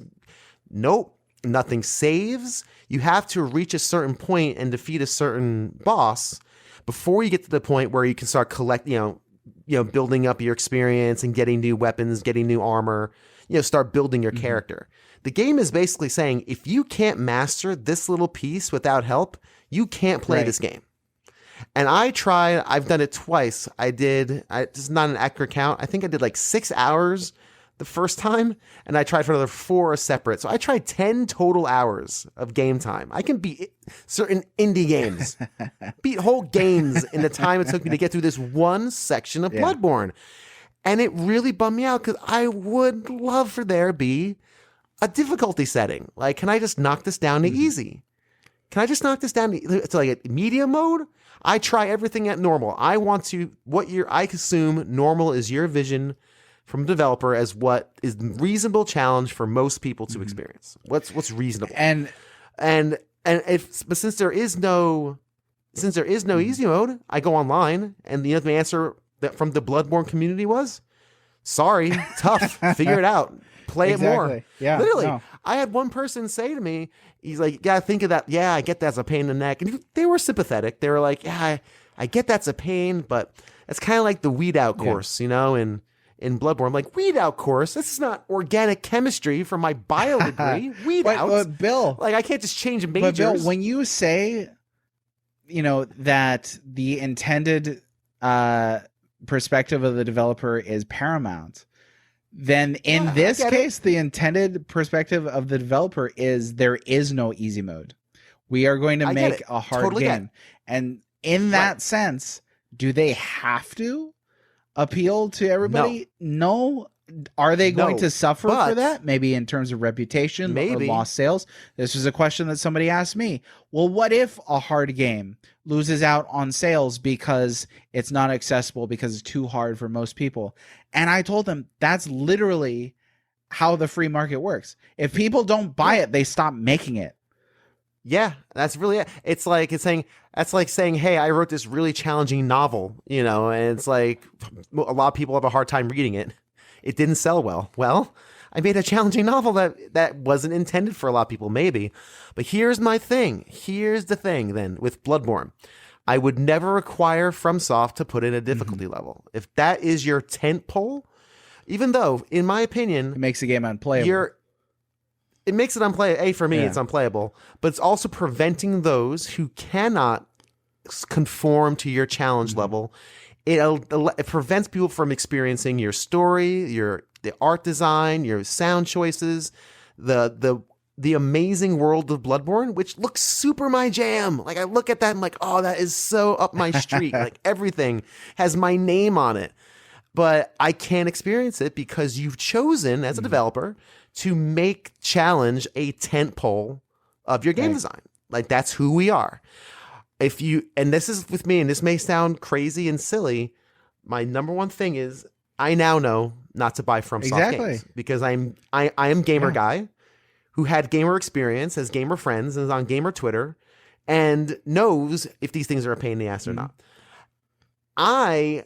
Nope, nothing saves. You have to reach a certain point and defeat a certain boss before you get to the point where you can start building up your experience and getting new weapons, getting new armor, start building your character. The game is basically saying, if you can't master this little piece without help, you can't play this game. And I've done it twice. This is not an accurate count. I think I did like 6 hours the first time, and I tried for another 4 separate. So I tried 10 total hours of game time. I can beat certain indie games, beat whole games in the time it took me to get through this one section of Bloodborne. And it really bummed me out, because I would love for there be a difficulty setting. Like, can I just knock this down to easy? Can I just knock this down to like a medium mode? I try everything at normal. I assume normal is your vision from a developer as what is reasonable challenge for most people to experience. What's reasonable? But since there is no easy mode, I go online, and the answer that from the Bloodborne community was, sorry, tough, figure it out. Play it more. Yeah, literally. No. I had one person say to me, he's like, you gotta think of that. Yeah, I get that's a pain in the neck. And they were sympathetic. They were like, yeah, I get that's a pain, but it's kind of like the weed out course, in Bloodborne. I'm like, weed out course? This is not organic chemistry for my bio degree. Weed out. But Bill, like, I can't just change majors. But Bill, when you say, that the intended perspective of the developer is paramount, then in this case, the intended perspective of the developer is there is no easy mode. We are going to make a hard game. And in that sense, do they have to appeal to everybody? No. Are they going to suffer for that? Maybe in terms of reputation or lost sales? This was a question that somebody asked me. Well, what if a hard game loses out on sales because it's not accessible, because it's too hard for most people? And I told them that's literally how the free market works. If people don't buy it, they stop making it. Yeah, that's really it. It's like saying, hey, I wrote this really challenging novel, and it's like a lot of people have a hard time reading it. It didn't sell well. Well, I made a challenging novel that wasn't intended for a lot of people, maybe. But here's my thing. Here's the thing then with Bloodborne. I would never require FromSoft to put in a difficulty level. If that is your tent pole, even though, in my opinion, it makes the game unplayable. It makes it unplayable. For me, it's unplayable. But it's also preventing those who cannot conform to your challenge level. It prevents people from experiencing your story, your the art design, your sound choices, the amazing world of Bloodborne, which looks super my jam. Like I look at that, I'm like, oh, that is so up my street. Like everything has my name on it. But I can't experience it because you've chosen as a developer to make challenge a tentpole of your game design. Like that's who we are. And this is with me, and this may sound crazy and silly. My number one thing is I now know not to buy FromSoft games because I am gamer guy who had gamer experience, has gamer friends, and is on gamer Twitter, and knows if these things are a pain in the ass or not. I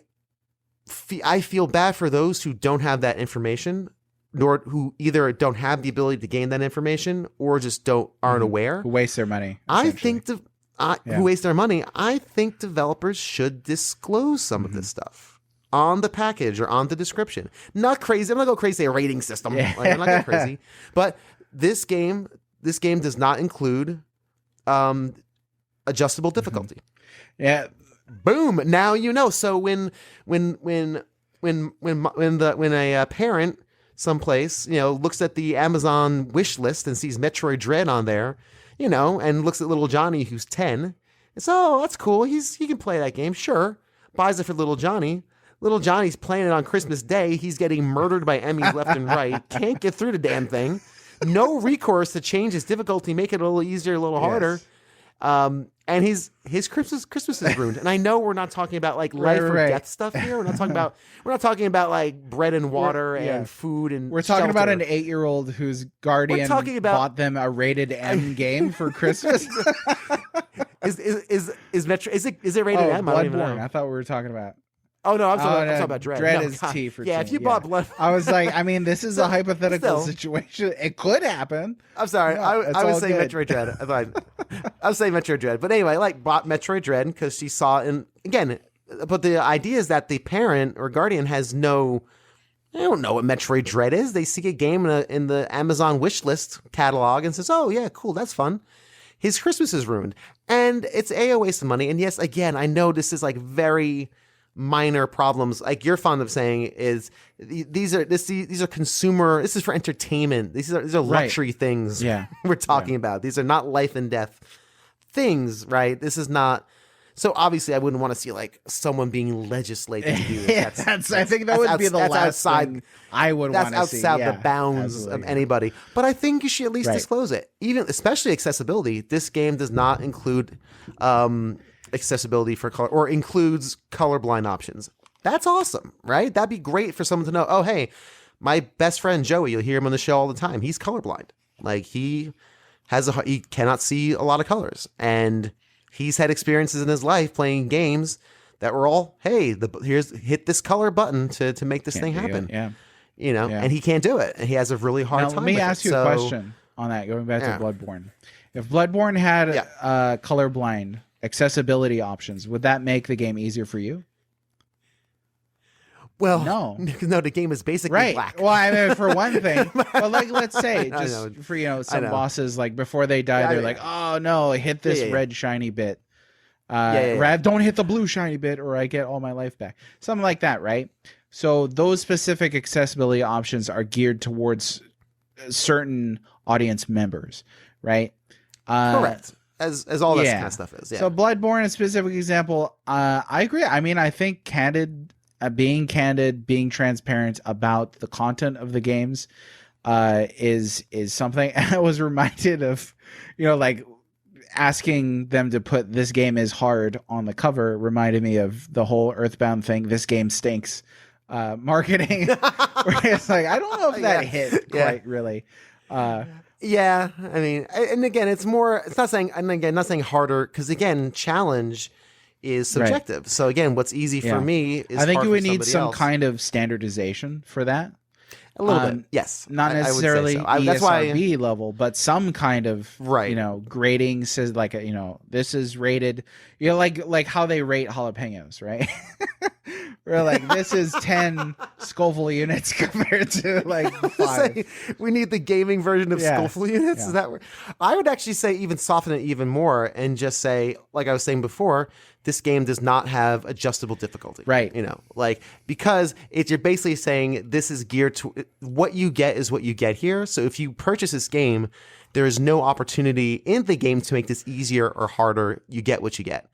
feel bad for those who don't have that information, nor who either don't have the ability to gain that information or just aren't aware. Who waste their money. I think who waste their money. I think developers should disclose some of this stuff on the package or on the description. Not crazy. I'm not going crazy a rating system. Like, I'm not going crazy. But this game does not include adjustable difficulty. Yeah. Boom. Now you know. So when a parent someplace, looks at the Amazon wish list and sees Metroid Dread on there, and looks at little Johnny who's 10, and says, oh, that's cool. He can play that game. Sure. Buys it for little Johnny. Little Johnny's playing it on Christmas Day. He's getting murdered by Emmys left and right. Can't get through the damn thing. No recourse to change his difficulty, make it a little easier, a little harder. And his Christmas is ruined. And I know we're not talking about like life or death stuff here. We're not talking about like bread and water and food and we're talking about an 8-year-old whose guardian bought them a rated M game for Christmas. Is it rated M? Bloodborne. I thought we were talking about. Oh no, I'm talking about Dread. Dread is T for if you bought Blood. I was like, I mean, this is a hypothetical situation. It could happen. I'm sorry. No, I was saying Metroid Dread. I was saying Metroid Dread. But anyway, like bought Metroid Dread because she saw but the idea is that the parent or guardian they don't know what Metroid Dread is. They see a game in the Amazon wish list catalog and says, oh yeah, cool, that's fun. His Christmas is ruined. And it's a waste of money. And yes, again, I know this is like very minor problems, like you're fond of saying, is these are consumer. This is for entertainment. These are luxury things. Yeah, we're talking about. These are not life and death things, right? This is not. So obviously, I wouldn't want to see like someone being legislated to do this. I think that would be the last thing I would want to see. That's outside the bounds of anybody. But I think you should at least disclose it, especially accessibility. This game does not include accessibility for color or includes colorblind options. That's awesome, right? That'd be great for someone to know. Oh, hey, my best friend Joey, you'll hear him on the show all the time. He's colorblind. Like he cannot see a lot of colors, and he's had experiences in his life playing games that were all, hey, hit this color button to make this thing happen. And he can't do it, and he has a really hard time. Let me ask you a question on that. Going back to Bloodborne, if Bloodborne had colorblind accessibility options, would that make the game easier for you? Well, no, the game is basically black. Well, I mean, for one thing, but like, let's say for some bosses, like before they die, they're like, oh no, hit this red shiny bit. Don't hit the blue shiny bit, or I get all my life back. Something like that, right? So those specific accessibility options are geared towards certain audience members, right? Correct. As all this kind of stuff is. Yeah. So Bloodborne, a specific example, I agree. I mean, I think being candid, being transparent about the content of the games is something. I was reminded of, like asking them to put "this game is hard" on the cover reminded me of the whole Earthbound thing. This game stinks. Marketing. Where it's like, I don't know if that hit quite really. Yeah, I mean, and again, it's not saying harder, because again, challenge is subjective. Right. So again, what's easy for me is I think hard you would for need some else. kind of standardization for that. A little bit, yes. Not necessarily ESRB level, but some kind of grading says like this is rated. Like how they rate jalapenos, right? We're like, this is 10 Scoville units compared to like 5. We need the gaming version of Yeah. Scoville units. Yeah. Is that where I would actually say even soften it even more and just say, like I was saying before, this game does not have adjustable difficulty. Right. You know, like because you're basically saying this is geared to what you get is what you get here. So if you purchase this game, there is no opportunity in the game to make this easier or harder. You get what you get.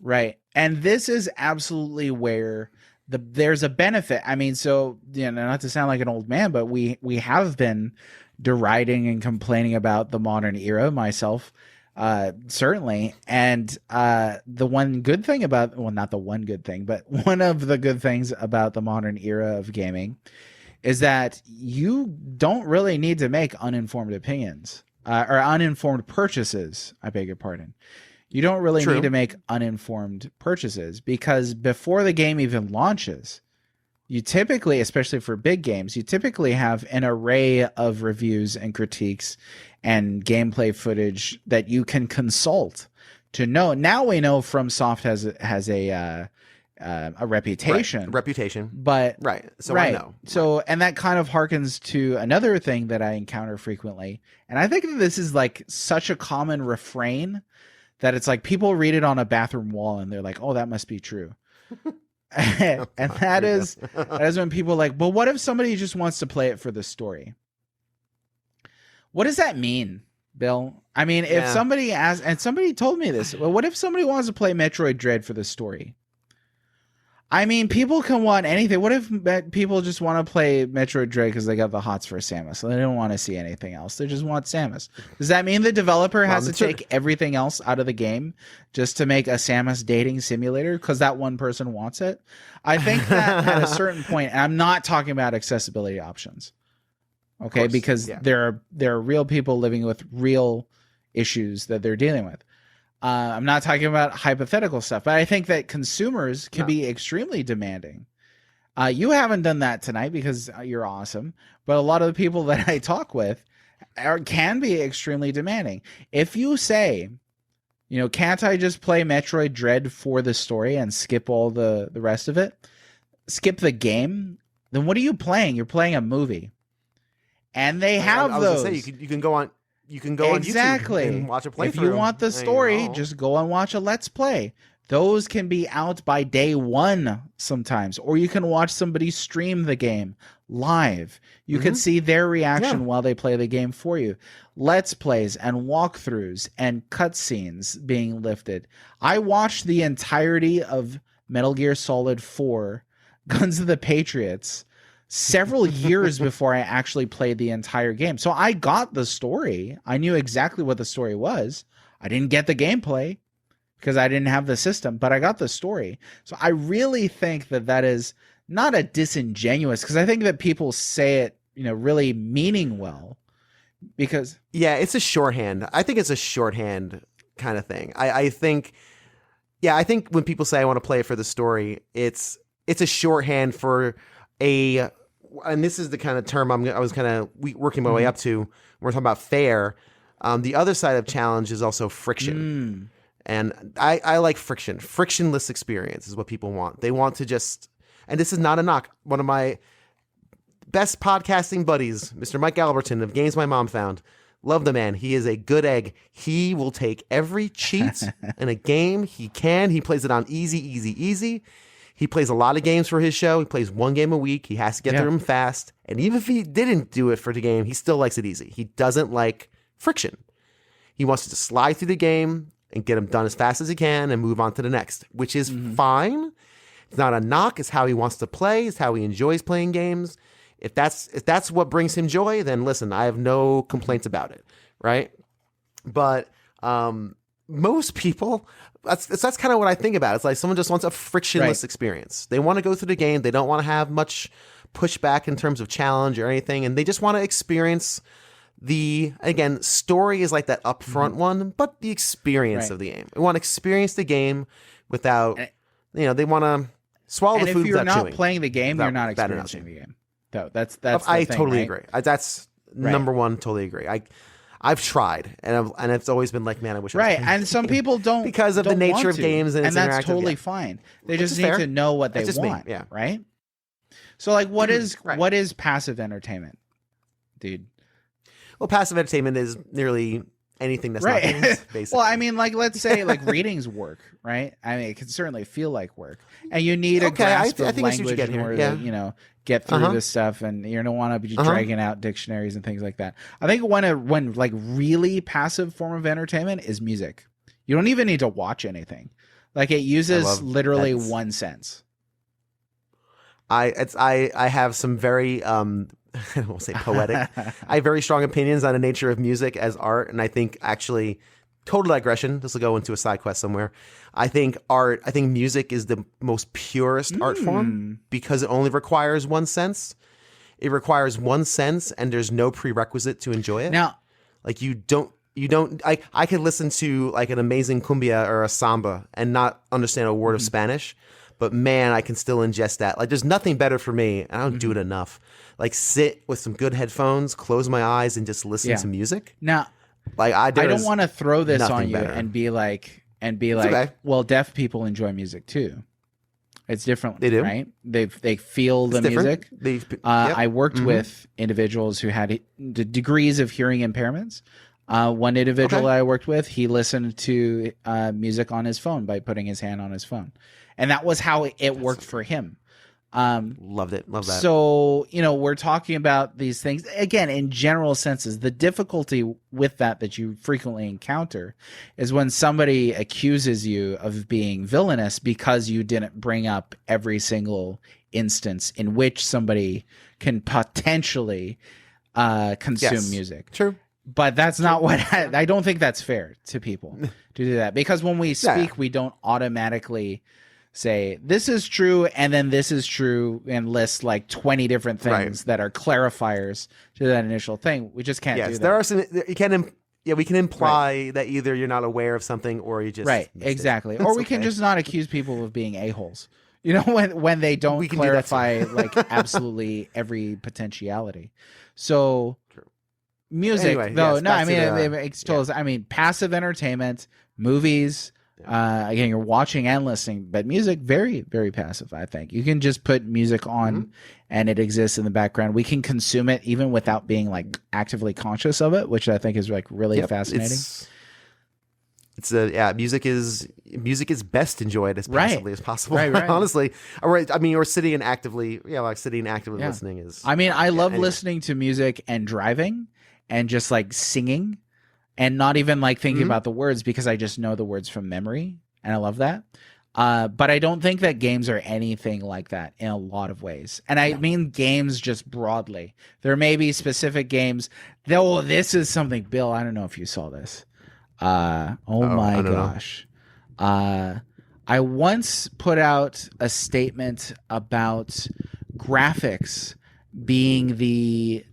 Right. And this is absolutely where there's a benefit. I mean, so, you know, not to sound like an old man, but we have been deriding and complaining about the modern era, myself, certainly. And the one good thing about, well, not the one good thing, but one of the good things about the modern era of gaming is that you don't really need to make uninformed opinions or uninformed purchases. I beg your pardon. You don't really True. need to make uninformed purchases because before the game even launches, you typically, especially for big games, you typically have an array of reviews and critiques and gameplay footage that you can consult to know. Now we know FromSoft has a reputation. Right. Reputation. But right. So right. I know. So, and that kind of harkens to another thing that I encounter frequently. And I think that this is like such a common refrain that it's like people read it on a bathroom wall and they're like, oh, that must be true. And that is when people are like, well, what if somebody just wants to play it for the story? What does that mean, Bill? I mean, if somebody asked, and somebody told me this, well, what if somebody wants to play Metroid Dread for the story? I mean, people can want anything. What if people just want to play Metroid Dread because they got the hots for Samus, so they don't want to see anything else? They just want Samus. Does that mean the developer has to take everything else out of the game just to make a Samus dating simulator because that one person wants it? I think that at a certain point, and I'm not talking about accessibility options, okay? Because there are real people living with real issues that they're dealing with. I'm not talking about hypothetical stuff, but I think that consumers can be extremely demanding. You haven't done that tonight because you're awesome, but a lot of the people that I talk with can be extremely demanding. If you say, you know, can't I just play Metroid Dread for the story and skip all the rest of it? Skip the game? Then what are you playing? You're playing a movie. And they have those. I was gonna say, you can go on. You can go on YouTube and watch a playthrough. If you want the story, just go and watch a Let's Play. Those can be out by day one sometimes, or you can watch somebody stream the game live. You can see their reaction while they play the game for you. Let's Plays and walkthroughs and cutscenes being lifted. I watched the entirety of Metal Gear Solid 4, Guns of the Patriots, several years before I actually played the entire game. So I got the story. I knew exactly what the story was. I didn't get the gameplay because I didn't have the system, but I got the story. So I really think that that is not a disingenuous, because I think that people say it, you know, really meaning well, because it's a shorthand. I think it's a shorthand kind of thing. I think when people say I want to play it for the story, it's a shorthand for and this is the kind of term I was kind of working my way up to when we're talking about fair. The other side of challenge is also friction. And I like friction. Frictionless experience is what people want. They want to just, and this is not a knock. One of my best podcasting buddies, Mr. Mike Alberton of Games My Mom Found, love the man. He is a good egg. He will take every cheat in a game he can. He plays it on easy. He plays a lot of games for his show. He plays one game a week. He has to get through them fast. And even if he didn't do it for the game, he still likes it easy. He doesn't like friction. He wants to slide through the game and get them done as fast as he can and move on to the next, which is fine. It's not a knock. It's how he wants to play. It's how he enjoys playing games. If that's what brings him joy, then listen, I have no complaints about it, right? But most people, that's kind of what I think about. It's like someone just wants a frictionless experience. They want to go through the game. They don't want to have much pushback in terms of challenge or anything, and they just want to experience again, story is like that upfront one, but the experience of the game. They want to experience the game without, they want to swallow the food without chewing. And if you're not playing the game, you're not experiencing the game. That's I the thing, totally right? agree. That's number one. Totally agree. I've tried, and it's always been like, man, I wish I was Right, playing and some people don't because of the don't nature want of to, games, and it's that's interactive, totally yeah. fine. They Which just is need fair. to know what they That's just me, want, yeah. right? So, like, what is Right. what is passive entertainment, dude? Well, passive entertainment is nearly anything that's not games, basically. Well, I mean, like, let's say like readings work, right? I mean, it can certainly feel like work, and you need a Okay, I grasp of think I see what you language get in here, order yeah. to, get through this stuff, and you don't want to be dragging out dictionaries and things like that. I think when like really passive form of entertainment is music. You don't even need to watch anything. Like, it uses literally one sense. I have some very I won't say poetic. I have very strong opinions on the nature of music as art, and I think actually, total digression. This will go into a side quest somewhere. I think music is the most purest art form because it only requires one sense. It requires one sense, and there's no prerequisite to enjoy it. Now, like you don't. I could listen to like an amazing cumbia or a samba and not understand a word of Spanish. But man, I can still ingest that. Like, there's nothing better for me, and I don't do it enough. Like, sit with some good headphones, close my eyes, and just listen to music. Now, like I don't want to throw this on you better. and be like, okay. well, deaf people enjoy music too. It's different. They do, right? They feel the music. I worked with individuals who had the degrees of hearing impairments. One individual I worked with, he listened to music on his phone by putting his hand on his phone. And that was how it worked for him. Loved it. Love that. So, we're talking about these things, again, in general senses. The difficulty with that you frequently encounter is when somebody accuses you of being villainous because you didn't bring up every single instance in which somebody can potentially consume music. True. But that's not what I don't think that's fair to people to do that, because when we speak, we don't automatically say this is true and then this is true and list like 20 different things that are clarifiers to that initial thing. We just can't do that. There are some you can we can imply that either you're not aware of something or you just exactly. Or we can just not accuse people of being a-holes. When they don't clarify like absolutely every potentiality. So music, anyway, though, yes, I mean, passive entertainment, movies. Again, you're watching and listening, but music, very, very passive. I think you can just put music on, and it exists in the background. We can consume it even without being like actively conscious of it, which I think is like really fascinating. Music is best enjoyed as passively as possible. Right. Honestly, or sitting and actively, listening is. I mean, I love listening to music and driving, and just like singing. And not even like thinking about the words, because I just know the words from memory, and I love that. But I don't think that games are anything like that in a lot of ways. And I mean games just broadly. There may be specific games. Though this is something, Bill, I don't know if you saw this. My gosh. I once put out a statement about graphics being the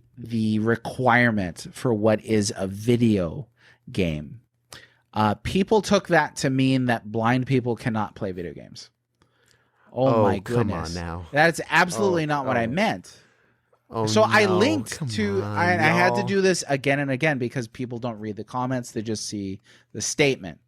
requirement for what is a video game. People took that to mean that blind people cannot play video games. Oh my goodness. Come on now. That's absolutely not what I meant. I linked to I had to do this again and again because people don't read the comments, they just see the statement.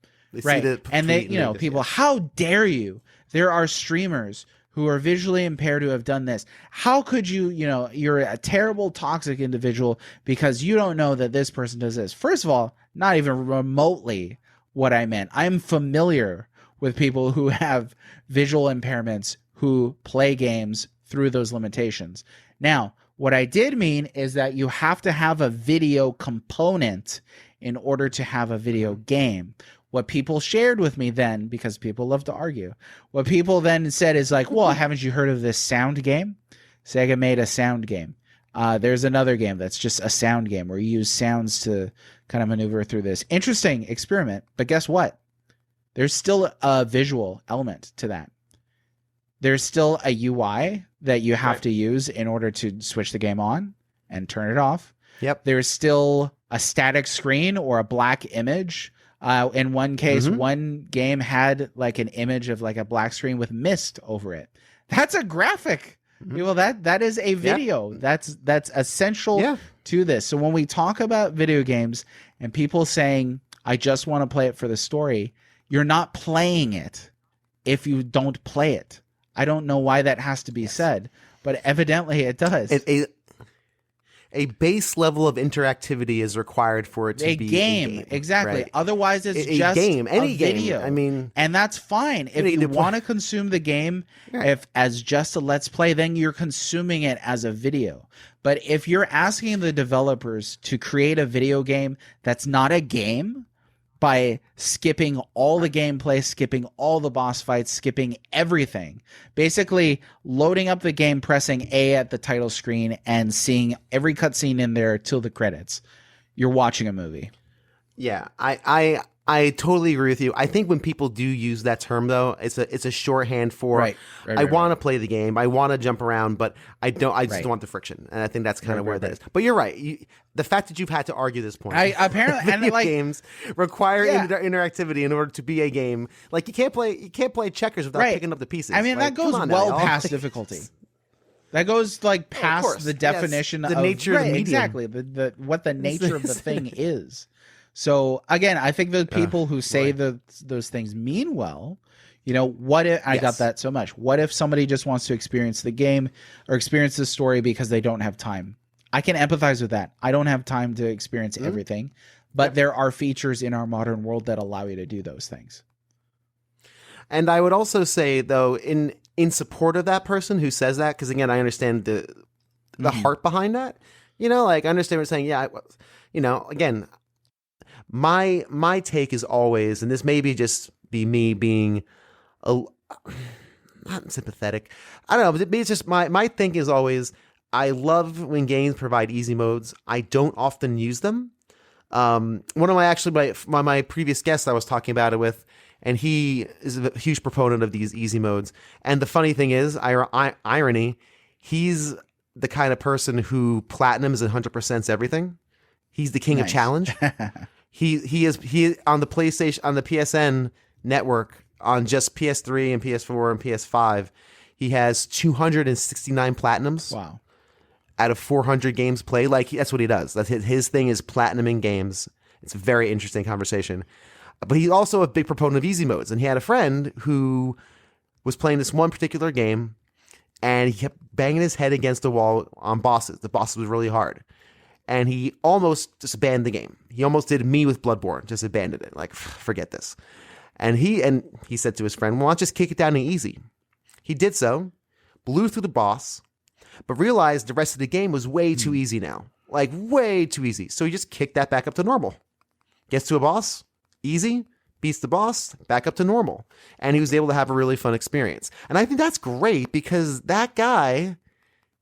And they, people, how dare you? There are streamers who are visually impaired who have done this. How could you, you're a terrible, toxic individual because you don't know that this person does this. First of all, not even remotely what I meant. I'm familiar with people who have visual impairments who play games through those limitations. Now, what I did mean is that you have to have a video component in order to have a video game. What people shared with me then, because people love to argue, what people then said is like, well, haven't you heard of this sound game? Sega made a sound game. There's another game that's just a sound game where you use sounds to kind of maneuver through this. Interesting experiment, but guess what? There's still a visual element to that. There's still a UI that you have to use in order to switch the game on and turn it off. Yep. There's still a static screen or a black image. In one case, one game had like an image of like a black screen with mist over it. That's a graphic. Well, that is a video. That's essential to this. So when we talk about video games and people saying, I just want to play it for the story, you're not playing it if you don't play it. I don't know why that has to be said, but evidently it does. A base level of interactivity is required for it to be a game. Exactly. Right? Otherwise, it's a just game, any a video. Game. I mean, and that's fine. If you want to consume the game as just a let's play, then you're consuming it as a video. But if you're asking the developers to create a video game that's not a game, by skipping all the gameplay, skipping all the boss fights, skipping everything. Basically, loading up the game, pressing A at the title screen, and seeing every cutscene in there till the credits. You're watching a movie. Yeah, I totally agree with you. I think when people do use that term, though, it's a shorthand for I want to play the game, I want to jump around, but I don't. I just don't want the friction, and I think that's kind of where that is. But you're right. The fact that you've had to argue this point, apparently, and like games require interactivity in order to be a game. Like you can't play checkers without picking up the pieces. I mean, like, that goes well past difficulty. That goes like past the definition of the nature of the medium. Exactly the what the nature of the thing is. So again, I think the people who say those things mean well. You know, what if I got that so much? What if somebody just wants to experience the game or experience the story because they don't have time? I can empathize with that. I don't have time to experience everything, but there are features in our modern world that allow you to do those things. And I would also say, though, in support of that person who says that, because again, I understand the heart behind that. You know, like I understand what you're saying. Yeah, again. My take is always, and this may be just be me being not sympathetic. I don't know, but it's just my think is always, I love when games provide easy modes. I don't often use them. One of my previous guests I was talking about it with, and he is a huge proponent of these easy modes. And the funny thing is, irony, he's the kind of person who platinum is 100% everything. He's the king of challenge. He on the PlayStation, on the PSN network, on just PS3 and PS4 and PS5, he has 269 platinums. Wow. Out of 400 games played. Like, that's what he does. That's his thing is platinuming games. It's a very interesting conversation. But he's also a big proponent of easy modes. And he had a friend who was playing this one particular game, and he kept banging his head against the wall on bosses. The bosses was really hard. And he almost just abandoned the game. He almost did me with Bloodborne, just abandoned it. Like, forget this. And he said to his friend, well, I'll just kick it down to easy. He did so, blew through the boss, but realized the rest of the game was way too easy now. Like, way too easy. So he just kicked that back up to normal. Gets to a boss, easy, beats the boss, back up to normal. And he was able to have a really fun experience. And I think that's great because that guy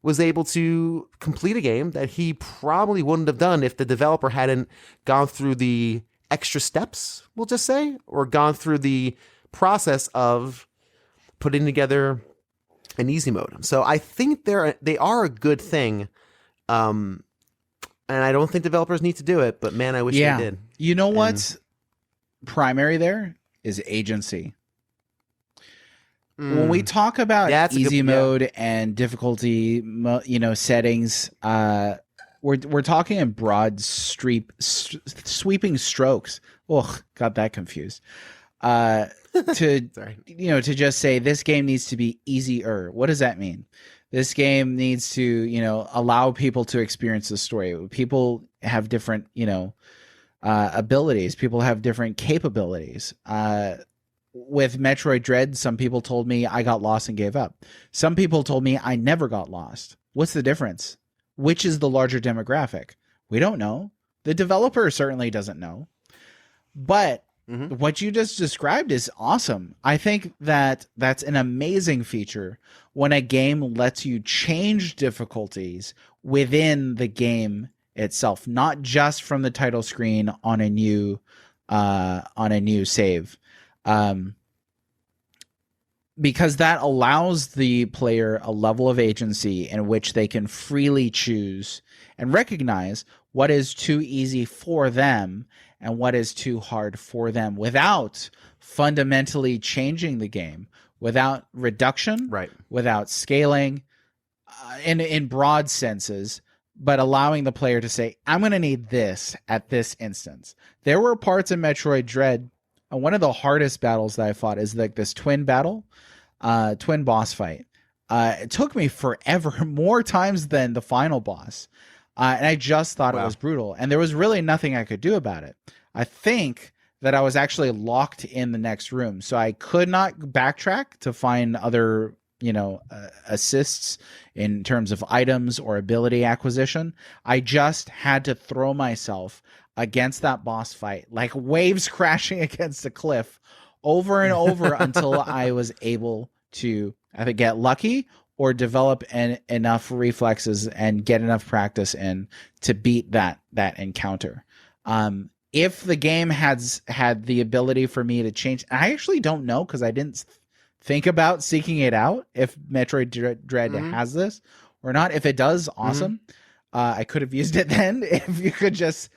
was able to complete a game that he probably wouldn't have done if the developer hadn't gone through the extra steps, we'll just say, or gone through the process of putting together an easy mode. So I think they are a good thing. And I don't think developers need to do it, but man, I wish they did. You know what's primary there is agency. When we talk about easy mode and difficulty, settings, we're talking in broad sweeping strokes. Oh, got that confused. To just say this game needs to be easier. What does that mean? This game needs to, allow people to experience the story. People have different, abilities. People have different capabilities. With Metroid Dread, some people told me I got lost and gave up. Some people told me I never got lost. What's the difference? Which is the larger demographic? We don't know. The developer certainly doesn't know. But what you just described is awesome. I think that's an amazing feature when a game lets you change difficulties within the game itself, not just from the title screen on a new save. Because that allows the player a level of agency in which they can freely choose and recognize what is too easy for them and what is too hard for them without fundamentally changing the game, without reduction, without scaling, in broad senses, but allowing the player to say, I'm going to need this at this instance. There were parts in Metroid Dread. One of the hardest battles that I fought is like this twin battle, twin boss fight. It took me forever, more times than the final boss. And I just thought it was brutal. And there was really nothing I could do about it. I think that I was actually locked in the next room. So I could not backtrack to find other, assists in terms of items or ability acquisition. I just had to throw myself against that boss fight, like waves crashing against a cliff over and over until I was able to either get lucky or develop enough reflexes and get enough practice in to beat that encounter. If the game had the ability for me to change, I actually don't know because I didn't think about seeking it out if Metroid Dread has this or not. If it does, awesome. I could have used it then if you could just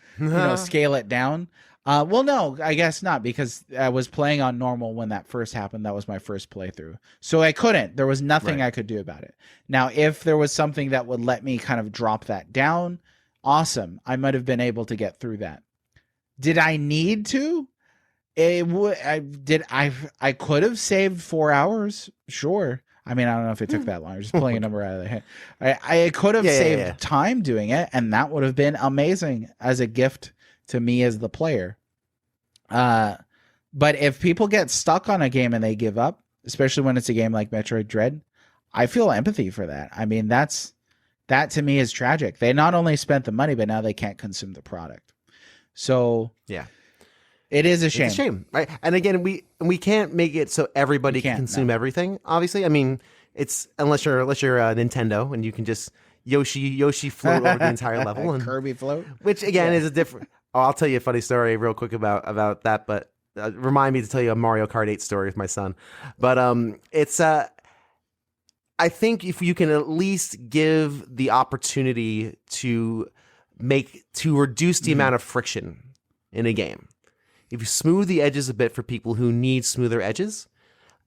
scale it down. Well, no, I guess not, because I was playing on normal when that first happened. That was my first playthrough. So I couldn't. There was nothing I could do about it. Now, if there was something that would let me kind of drop that down, awesome. I might have been able to get through that. Did I need to? I could have saved 4 hours. Sure. I mean, I don't know if it took that long. I'm just pulling a number out of the head. I could have saved time doing it, and that would have been amazing as a gift to me as the player. But if people get stuck on a game and they give up, especially when it's a game like Metroid Dread, I feel empathy for that. I mean, that to me is tragic. They not only spent the money, but now they can't consume the product. So yeah, it is a shame. It's a shame, right? And again, we can't make it so everybody can consume everything. Obviously, I mean, it's unless you're Nintendo and you can just Yoshi float over the entire level and Kirby float, which again is a different. Oh, I'll tell you a funny story real quick about that, but remind me to tell you a Mario Kart 8 story with my son. But it's I think if you can at least give the opportunity to reduce the amount of friction in a game. If you smooth the edges a bit for people who need smoother edges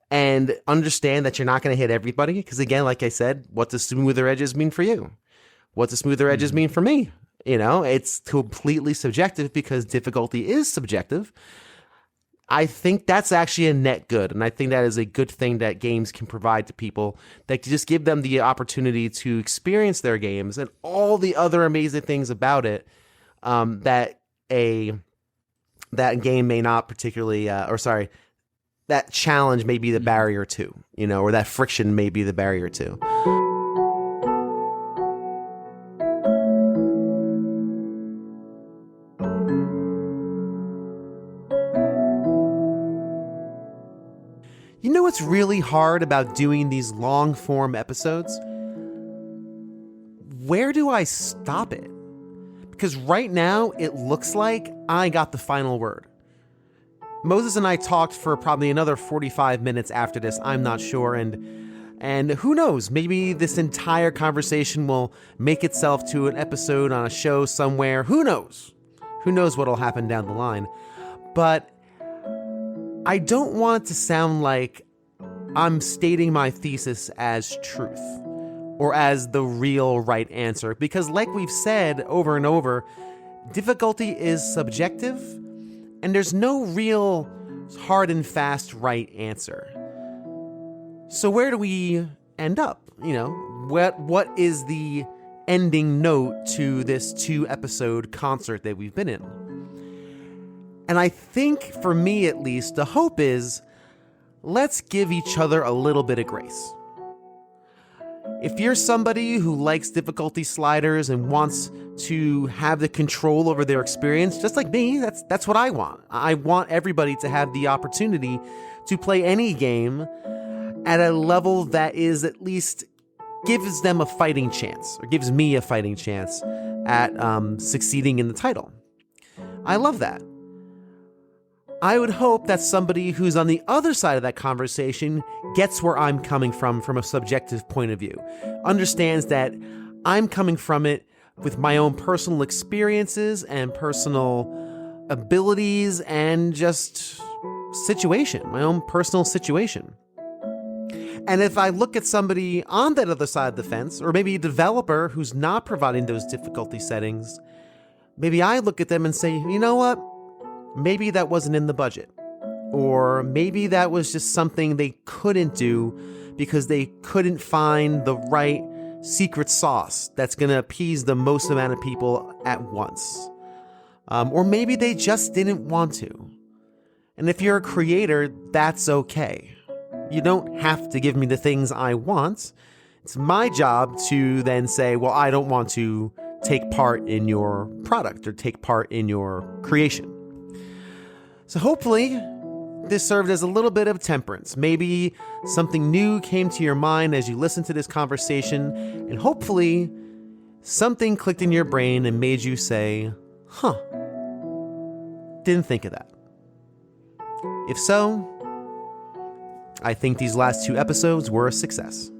and understand that you're not going to hit everybody, because again, like I said, what does smoother edges mean for you? What does smoother edges mean for me? It's completely subjective because difficulty is subjective. I think that's actually a net good, and I think that is a good thing that games can provide to people, that just give them the opportunity to experience their games and all the other amazing things about it that game may not particularly, that challenge may be the barrier to, or that friction may be the barrier to. You know what's really hard about doing these long form episodes? Where do I stop it? Because right now it looks like I got the final word. Moses and I talked for probably another 45 minutes after this, I'm not sure, and who knows, maybe this entire conversation will make itself to an episode on a show somewhere. Who knows? Who knows what'll happen down the line? But I don't want it to sound like I'm stating my thesis as truth or as the real right answer, because like we've said over and over, difficulty is subjective and there's no real hard and fast right answer. So where do we end up? What is the ending note to this 2-episode concert that we've been in? And I think, for me at least, the hope is, let's give each other a little bit of grace. If you're somebody who likes difficulty sliders and wants to have the control over their experience, just like me, that's what I want. I want everybody to have the opportunity to play any game at a level that is at least gives them a fighting chance, or gives me a fighting chance at succeeding in the title. I love that. I would hope that somebody who's on the other side of that conversation gets where I'm coming from a subjective point of view, understands that I'm coming from it with my own personal experiences and personal abilities and just situation, my own personal situation. And if I look at somebody on that other side of the fence, or maybe a developer who's not providing those difficulty settings, maybe I look at them and say, you know what? Maybe that wasn't in the budget. Or maybe that was just something they couldn't do because they couldn't find the right secret sauce that's going to appease the most amount of people at once. Or maybe they just didn't want to. And if you're a creator, that's okay. You don't have to give me the things I want. It's my job to then say, well, I don't want to take part in your product or take part in your creation. So hopefully this served as a little bit of temperance. Maybe something new came to your mind as you listened to this conversation, and hopefully something clicked in your brain and made you say, huh, didn't think of that. If so, I think these last 2 episodes were a success.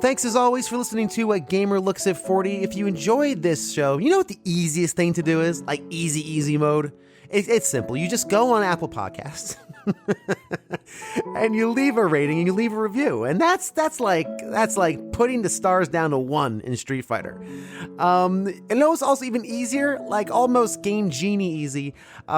Thanks as always for listening to A Gamer Looks at 40. If you enjoyed this show, you know what the easiest thing to do is? Like easy mode? It's simple. You just go on Apple Podcasts and you leave a rating and you leave a review. And that's like putting the stars down to 1 in Street Fighter. And it was also even easier, like almost Game Genie easy.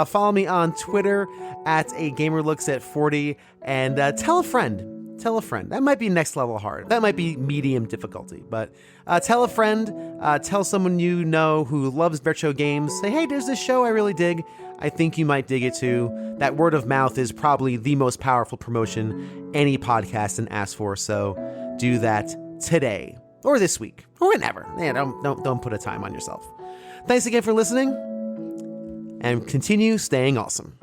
Follow me on Twitter at A Gamer Looks at 40 and tell a friend. Tell a friend. That might be next level hard. That might be medium difficulty. But tell a friend. Tell someone you know who loves retro games. Say, hey, there's this show I really dig. I think you might dig it too. That word of mouth is probably the most powerful promotion any podcast can ask for. So do that today or this week or whenever. Yeah, don't put a time on yourself. Thanks again for listening and continue staying awesome.